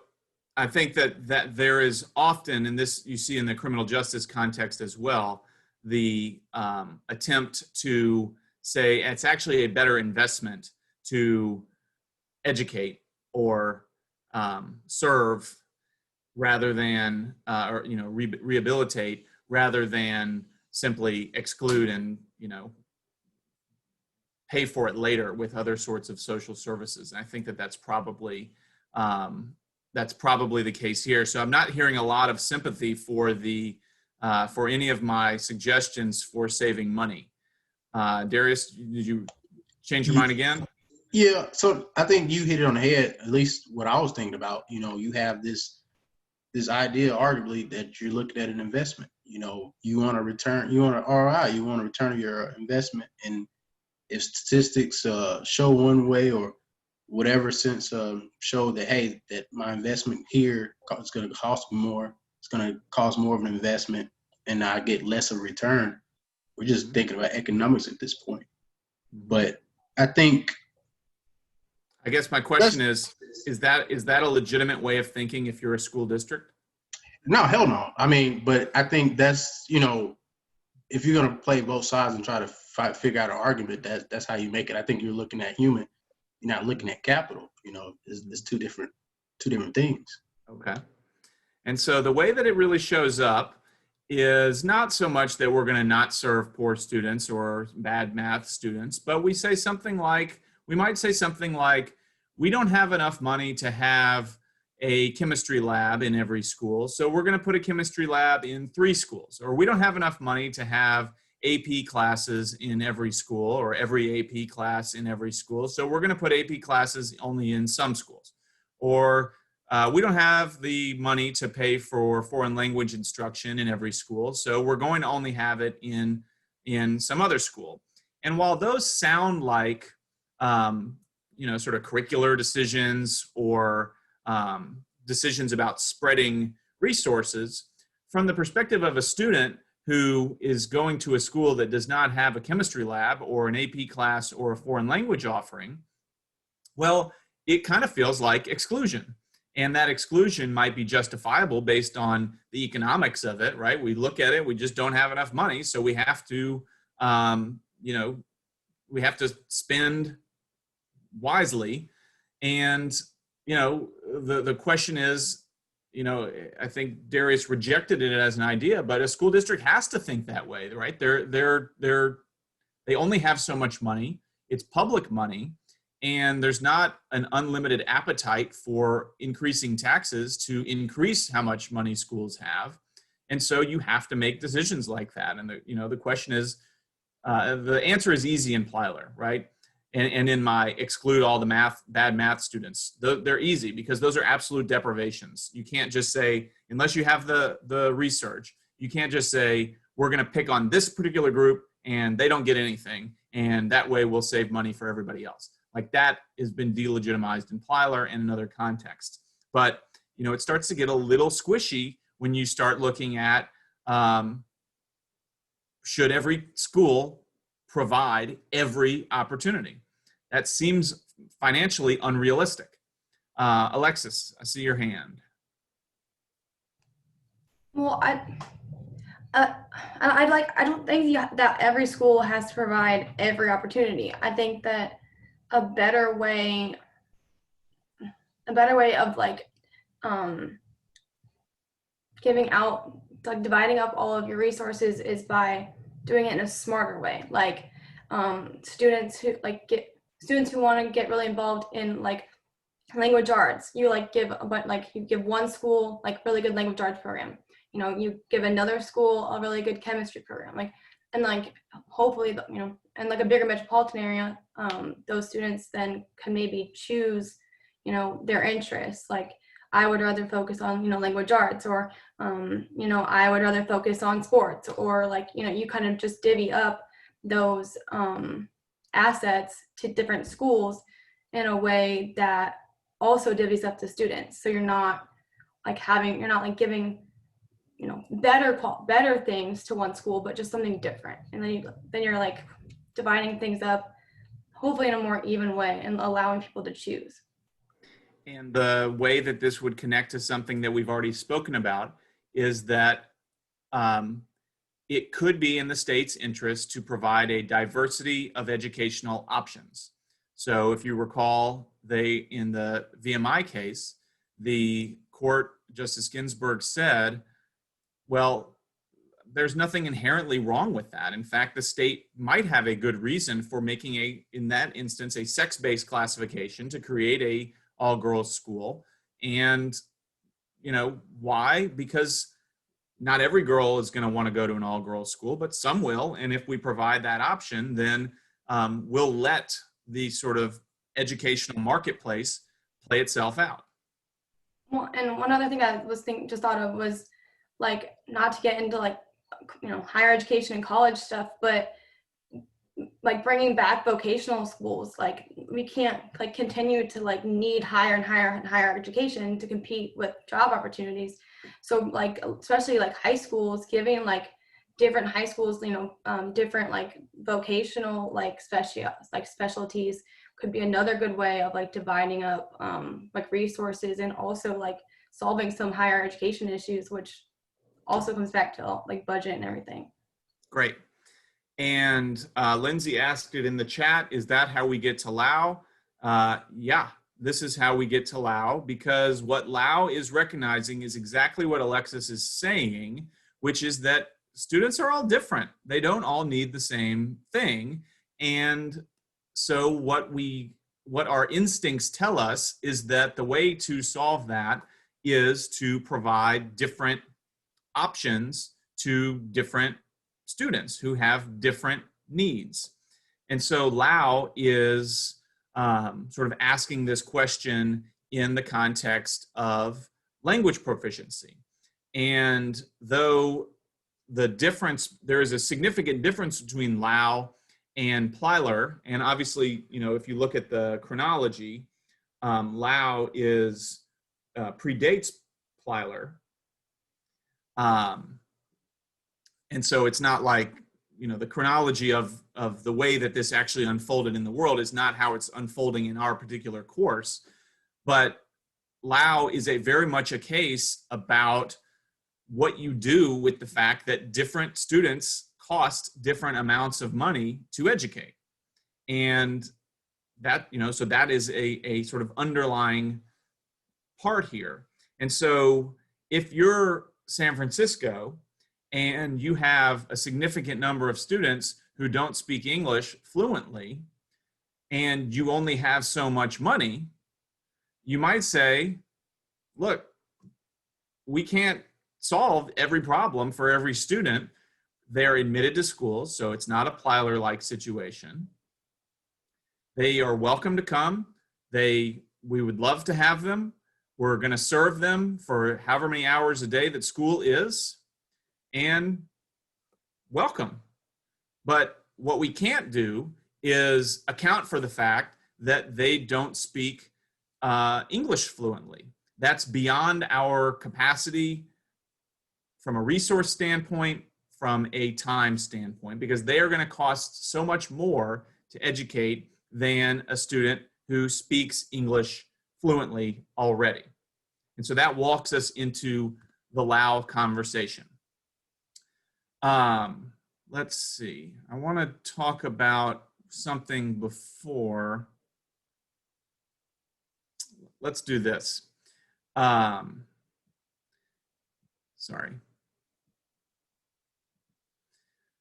I think that there is often, and this you see in the criminal justice context as well, the attempt to say it's actually a better investment to educate or serve rather than rehabilitate, rather than simply exclude and pay for it later with other sorts of social services. And I think that's probably the case here. So I'm not hearing a lot of sympathy for any of my suggestions for saving money. Darius, did you change your mind again? Yeah, so I think you hit it on the head, at least what I was thinking about. You have this idea, arguably, that you're looking at an investment. You want to return, you want an ROI, you want to return your investment. And if statistics show one way or whatever sense show that, hey, that my investment here is going to cost more, it's going to cost more of an investment and I get less of a return. We're just thinking about economics at this point. But I think, I guess my question is that a legitimate way of thinking if you're a school district? no, hell no. I mean, but I think that's, if you're going to play both sides and try to figure out an argument, that's how you make it. I think you're looking at human, you're not looking at capital. It's two different things. Okay. And so the way that it really shows up is not so much that we're going to not serve poor students or bad math students, but we might say something like, we don't have enough money to have a chemistry lab in every school, so we're going to put a chemistry lab in 3 schools. Or we don't have enough money to have AP classes in every school or every AP class in every school, so we're going to put AP classes only in some schools. Or we don't have the money to pay for foreign language instruction in every school, so we're going to only have it in some other school. And while those sound like sort of curricular decisions or decisions about spreading resources, from the perspective of a student who is going to a school that does not have a chemistry lab or an AP class or a foreign language offering, well, it kind of feels like exclusion. And that exclusion might be justifiable based on the economics of it, right? We look at it, we just don't have enough money, so we have to, we have to spend wisely. And the question is, I think Darius rejected it as an idea, but a school district has to think that way, right? They only have so much money. It's public money, and there's not an unlimited appetite for increasing taxes to increase how much money schools have. And so you have to make decisions like that. And the question is, the answer is easy in Plyler, right? And in my exclude all the bad math students, they're easy because those are absolute deprivations. You can't just say, unless you have the research, you can't just say, we're going to pick on this particular group and they don't get anything. And that way we'll save money for everybody else. Like that has been delegitimized in Plyler and in other contexts. But, it starts to get a little squishy when you start looking at, should every school provide every opportunity? That seems financially unrealistic. Alexis, I see your hand. Well, I don't think that every school has to provide every opportunity. I think that a better way of giving out, dividing up all of your resources is by doing it in a smarter way. Like students who want to get really involved in language arts, you give one school really good language arts program. You give another school a really good chemistry program. Hopefully, in a bigger metropolitan area, those students then can maybe choose, their interests. I would rather focus on, language arts, or, I would rather focus on sports, or you kind of just divvy up those assets to different schools in a way that also divvies up the students. So you're not giving, better things to one school, but just something different. And then you're dividing things up, hopefully in a more even way, and allowing people to choose. And the way that this would connect to something that we've already spoken about is that it could be in the state's interest to provide a diversity of educational options. So if you recall, in the VMI case, the court, Justice Ginsburg, said, well, there's nothing inherently wrong with that. In fact, the state might have a good reason for making in that instance, a sex-based classification to create a all-girls school. And, why? Because not every girl is going to want to go to an all-girls school, but some will. And if we provide that option, then we'll let the sort of educational marketplace play itself out. Well, and one other thing I just thought of was not to get into higher education and college stuff, but bringing back vocational schools. We can't continue to need higher and higher and higher education to compete with job opportunities. So like, especially like high schools, giving like different high schools, different like vocational like specialties could be another good way of like dividing up like resources, and also like solving some higher education issues, which also comes back to like budget and everything. Great. And Lindsay asked it in the chat, is that how we get to Lao? Yeah, this is how we get to Lao, because what Lao is recognizing is exactly what Alexis is saying, which is that students are all different. They don't all need the same thing. And so what our instincts tell us is that the way to solve that is to provide different options to different students who have different needs. And so Lao is sort of asking this question in the context of language proficiency. And though there is a significant difference between Lao and Plyler, and obviously, if you look at the chronology, Lao predates Plyler. And so it's not like, the chronology of the way that this actually unfolded in the world is not how it's unfolding in our particular course. But Lao is very much a case about what you do with the fact that different students cost different amounts of money to educate. And that, so that is a sort of underlying part here. And so if you're San Francisco and you have a significant number of students who don't speak English fluently, and you only have so much money, you might say, look, we can't solve every problem for every student. They're admitted to schools, so it's not a Plyler-like situation. They are welcome to come. We would love to have them. We're going to serve them for however many hours a day that school is, and welcome. But what we can't do is account for the fact that they don't speak English fluently. That's beyond our capacity from a resource standpoint, from a time standpoint, because they are going to cost so much more to educate than a student who speaks English fluently already. And so that walks us into the Lao conversation. Let's see. I want to talk about something before. Let's do this. Sorry.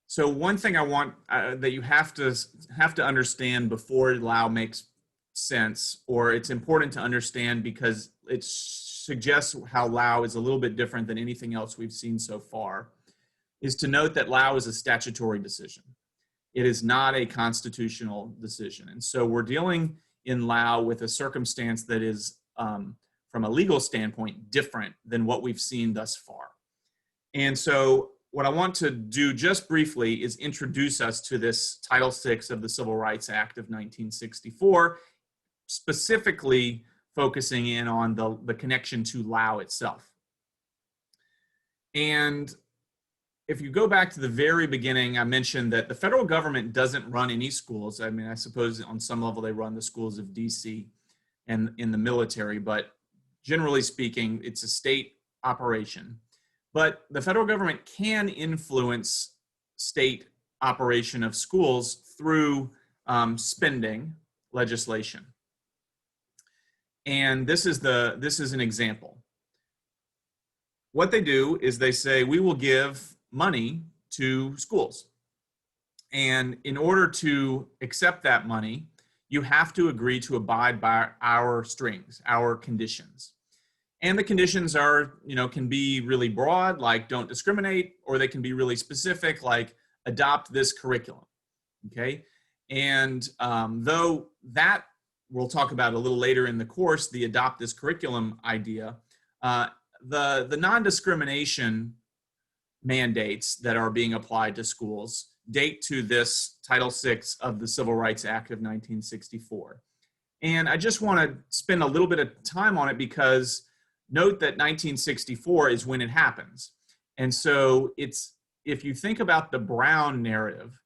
So one thing I want that you have to understand before Lao makes sense, or it's important to understand because it suggests how Lao is a little bit different than anything else we've seen so far, is to note that Lao is a statutory decision. It is not a constitutional decision. And so we're dealing in Lao with a circumstance that is, from a legal standpoint, different than what we've seen thus far. And so what I want to do just briefly is introduce us to this Title VI of the Civil Rights Act of 1964, specifically focusing in on the connection to Lao itself. And if you go back to the very beginning, I mentioned that the federal government doesn't run any schools. I mean, I suppose on some level they run the schools of DC and in the military, but generally speaking, it's a state operation. But the federal government can influence state operation of schools through spending legislation. And this is an example. What they do is they say, we will give money to schools. And in order to accept that money, you have to agree to abide by our strings, our conditions. And the conditions are, can be really broad, like don't discriminate, or they can be really specific, like adopt this curriculum, okay? And though that we'll talk about a little later in the course, the adopt this curriculum idea, the non-discrimination mandates that are being applied to schools date to this Title VI of the Civil Rights Act of 1964. And I just want to spend a little bit of time on it because note that 1964 is when it happens. And so if you think about the Brown narrative,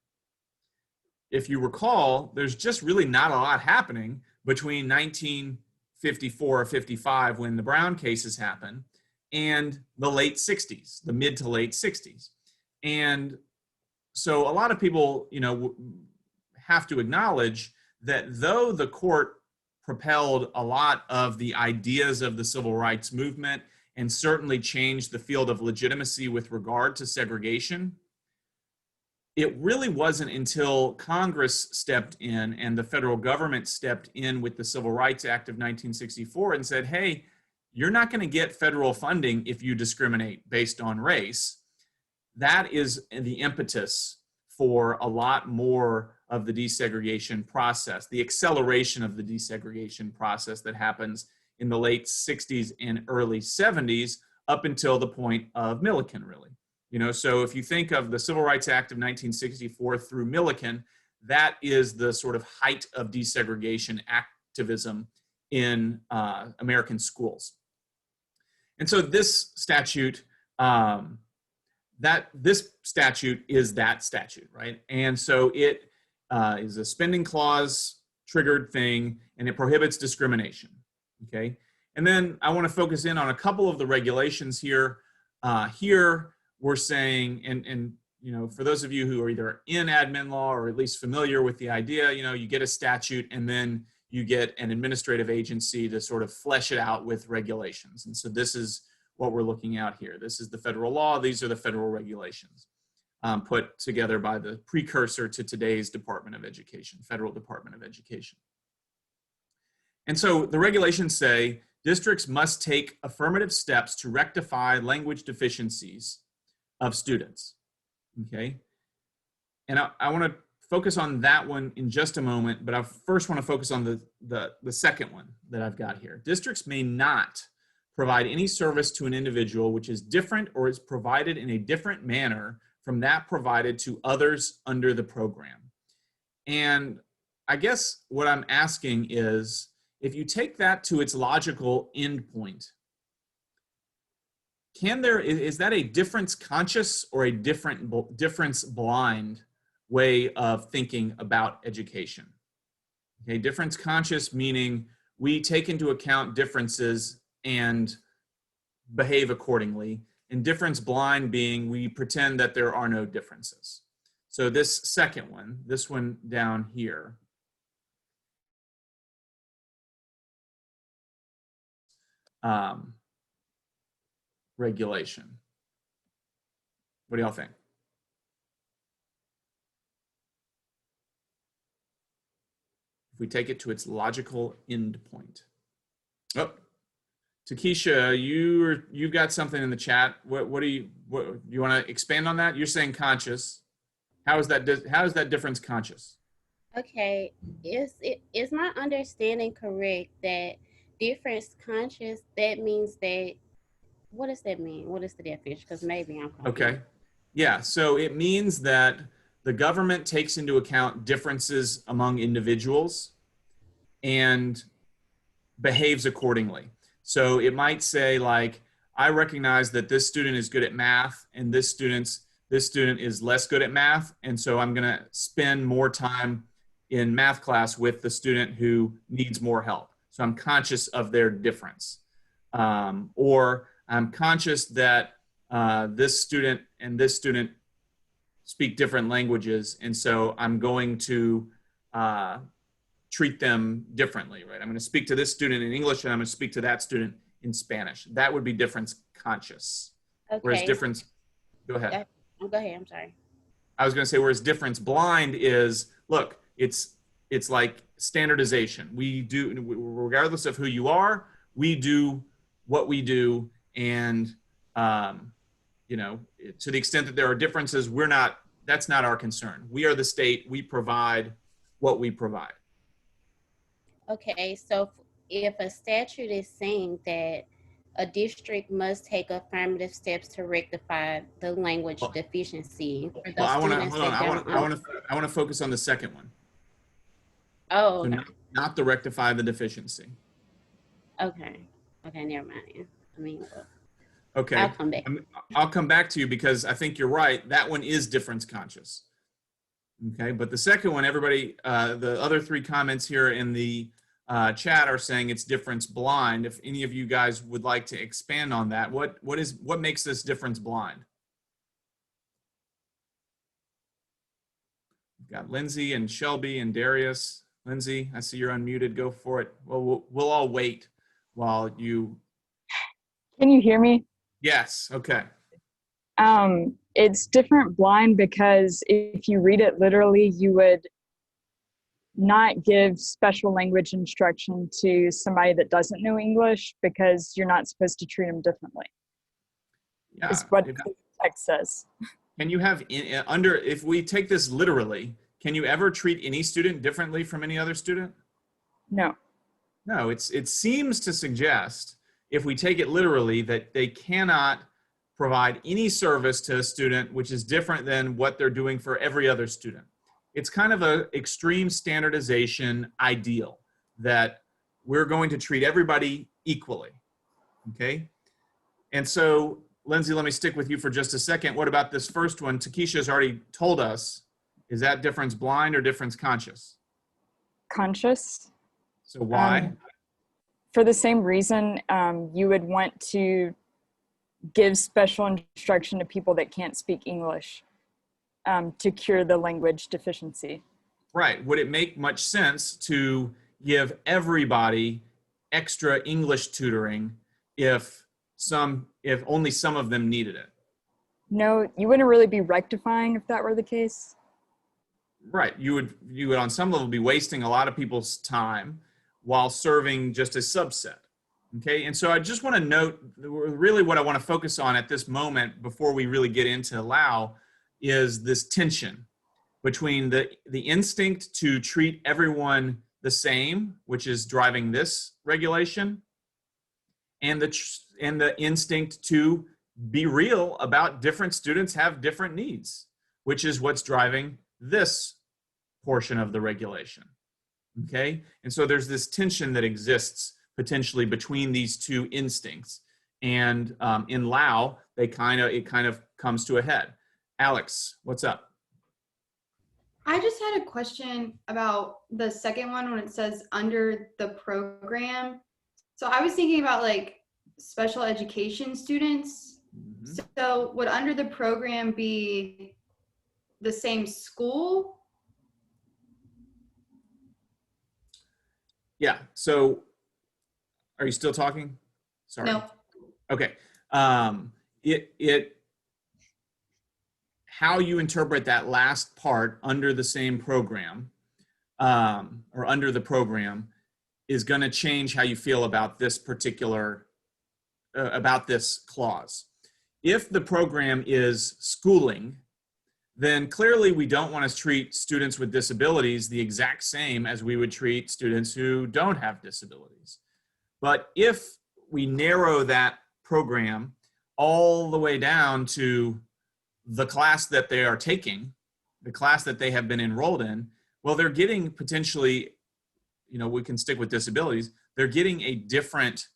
if you recall, there's just really not a lot happening between 1954 or 55 when the Brown cases happen and the late 60s, the mid to late 60s. And so a lot of people, have to acknowledge that though the court propelled a lot of the ideas of the civil rights movement and certainly changed the field of legitimacy with regard to segregation, it really wasn't until Congress stepped in and the federal government stepped in with the Civil Rights Act of 1964 and said, hey, you're not going to get federal funding if you discriminate based on race. That is the impetus for a lot more of the desegregation process, the acceleration of the desegregation process that happens in the late 60s and early 70s up until the point of Milliken, really. So if you think of the Civil Rights Act of 1964 through Milliken, that is the sort of height of desegregation activism in American schools. And so this statute, this statute is that statute, right? And so it is a spending clause triggered thing, and it prohibits discrimination, okay? And then I want to focus in on a couple of the regulations here. Here we're saying, and for those of you who are either in admin law or at least familiar with the idea, you get a statute and then you get an administrative agency to sort of flesh it out with regulations. And so this is what we're looking at here. This is the federal law. These are the federal regulations put together by the precursor to today's Department of Education, Federal Department of Education. And so the regulations say districts must take affirmative steps to rectify language deficiencies of students, okay? And I want to focus on that one in just a moment, but I first want to focus on the second one that I've got here. Districts may not provide any service to an individual which is different or is provided in a different manner from that provided to others under the program. And I guess what I'm asking is, if you take that to its logical endpoint, is that a difference conscious or a difference blind way of thinking about education? Okay, difference conscious meaning we take into account differences and behave accordingly, and difference blind being we pretend that there are no differences. So this second one, this one down here, regulation. What do y'all think? If we take it to its logical endpoint. Oh, Takesha, you've got something in the chat. What do you want to expand on that? You're saying conscious. How is that difference conscious? Okay, is my understanding correct that difference conscious, that means that, what does that mean? What is the definition? Because maybe I'm confused. Okay. Yeah, so it means that the government takes into account differences among individuals and behaves accordingly. So it might say like, I recognize that this student is good at math and this student is less good at math. And so I'm gonna spend more time in math class with the student who needs more help. So I'm conscious of their difference. Or I'm conscious that this student and this student speak different languages. And so I'm going to treat them differently, right? I'm going to speak to this student in English and I'm going to speak to that student in Spanish. That would be difference conscious. Okay. Whereas difference, go ahead. Go ahead, I'm sorry. I was going to say, whereas difference blind is, look, it's like standardization. We do, regardless of who you are, we do what we do. And, you know, to the extent that there are differences, that's not our concern. We are the state, we provide what we provide. Okay, so if a statute is saying that a district must take affirmative steps to rectify the language deficiency for the students I want to focus on the second one. Oh, So okay. not to rectify the deficiency. Okay, never mind. I mean, Okay. I'll come back. I'll come back to you because I think you're right. That one is difference conscious. Okay, but the second one, everybody, the other three comments here in the chat are saying it's difference blind. If any of you guys would like to expand on that, what makes this difference blind? We've got Lindsay and Shelby and Darius. Lindsay, I see you're unmuted. Go for it. Well, we'll all wait while you. Can you hear me? Yes. Okay. It's different blind because if you read it literally, you would not give special language instruction to somebody that doesn't know English because you're not supposed to treat them differently. Yeah. Is what the text says. Can you have if we take this literally, can you ever treat any student differently from any other student? No. No, it seems to suggest, if we take it literally, that they cannot provide any service to a student which is different than what they're doing for every other student. It's kind of an extreme standardization ideal that we're going to treat everybody equally, okay? And so, Lindsay, let me stick with you for just a second. What about this first one? Takesha's already told us. Is that difference blind or difference conscious? Conscious. So why? For the same reason, you would want to give special instruction to people that can't speak English to cure the language deficiency. Right. Would it make much sense to give everybody extra English tutoring if only some of them needed it? No, you wouldn't really be rectifying if that were the case. Right. You would on some level be wasting a lot of people's time while serving just a subset. Okay. And so I just want to note, really what I want to focus on at this moment before we really get into Lao is this tension between the instinct to treat everyone the same, which is driving this regulation, and the instinct to be real about different students have different needs, which is what's driving this portion of the regulation. Okay, and so there's this tension that exists potentially between these two instincts, and in Lao, it kind of comes to a head. Alex, what's up? I just had a question about the second one when it says under the program. So I was thinking about like special education students. Mm-hmm. So would under the program be the same school? Yeah. So are you still talking? Sorry. No. Okay. How you interpret that last part under the same program or under the program is going to change how you feel about this particular, about this clause. If the program is schooling, then clearly we don't want to treat students with disabilities the exact same as we would treat students who don't have disabilities. But if we narrow that program all the way down to the class that they are taking, the class that they have been enrolled in, well, they're getting potentially, we can stick with disabilities, they're getting a different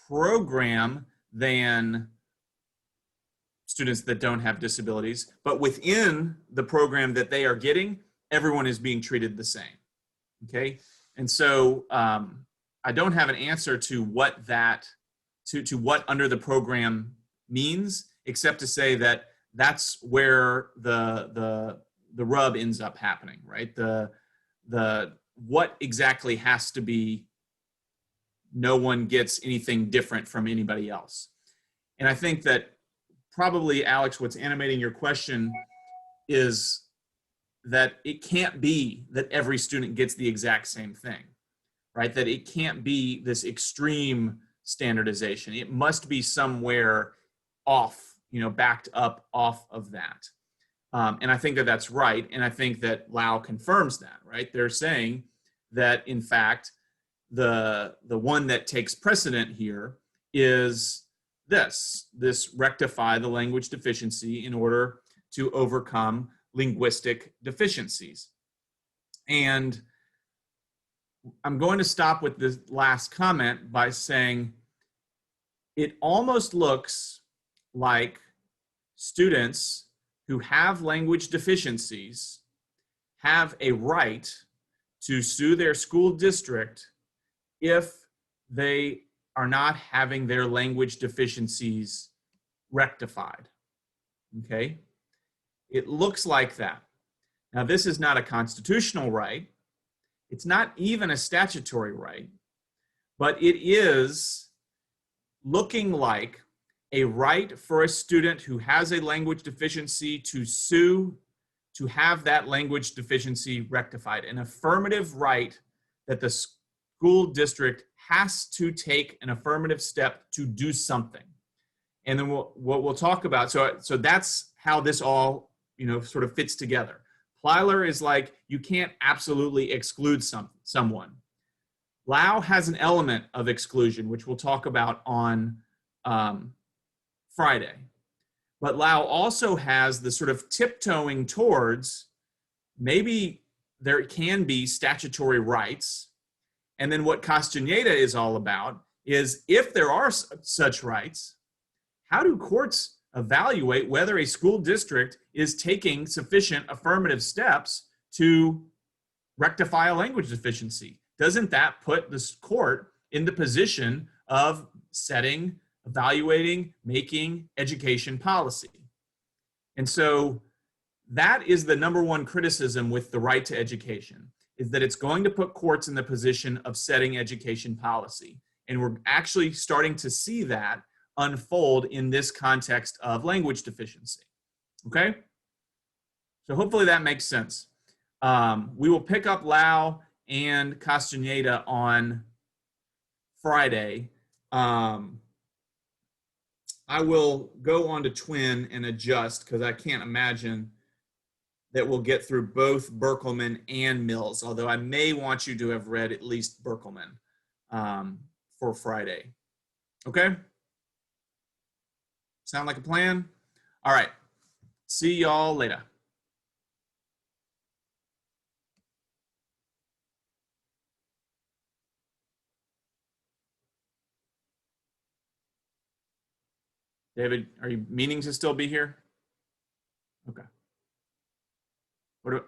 program than students that don't have disabilities, but within the program that they are getting, everyone is being treated the same, okay? And so I don't have an answer to what that, to what under the program means, except to say that that's where the rub ends up happening, right? The what exactly has to be, no one gets anything different from anybody else. And I think that probably, Alex, what's animating your question is that it can't be that every student gets the exact same thing, right? That it can't be this extreme standardization. It must be somewhere off, backed up off of that. And I think that that's right. And I think that Lao confirms that, right? They're saying that, in fact, the one that takes precedent here is this rectify the language deficiency in order to overcome linguistic deficiencies. And I'm going to stop with this last comment by saying it almost looks like students who have language deficiencies have a right to sue their school district if they are not having their language deficiencies rectified. Okay? It looks like that. Now, this is not a constitutional right. It's not even a statutory right, but it is looking like a right for a student who has a language deficiency to sue to have that language deficiency rectified, an affirmative right that the school district has to take an affirmative step to do something. And then what we'll talk about, so that's how this all, sort of fits together. Plyler is like, you can't absolutely exclude someone. Lau has an element of exclusion, which we'll talk about on Friday. But Lau also has the sort of tiptoeing towards maybe there can be statutory rights. And then what Castaneda is all about is if there are such rights, how do courts evaluate whether a school district is taking sufficient affirmative steps to rectify a language deficiency? Doesn't that put the court in the position of setting, evaluating, making education policy? And so that is the number one criticism with the right to education, is that it's going to put courts in the position of setting education policy. And we're actually starting to see that unfold in this context of language deficiency. Okay? So hopefully that makes sense. We will pick up Lau and Castaneda on Friday. I will go on to Twin and adjust because I can't imagine that we'll get through both Berkelman and Mills, although I may want you to have read at least Berkelman for Friday. Okay? Sound like a plan? All right. See y'all later. David, are you meaning to still be here? Okay. What do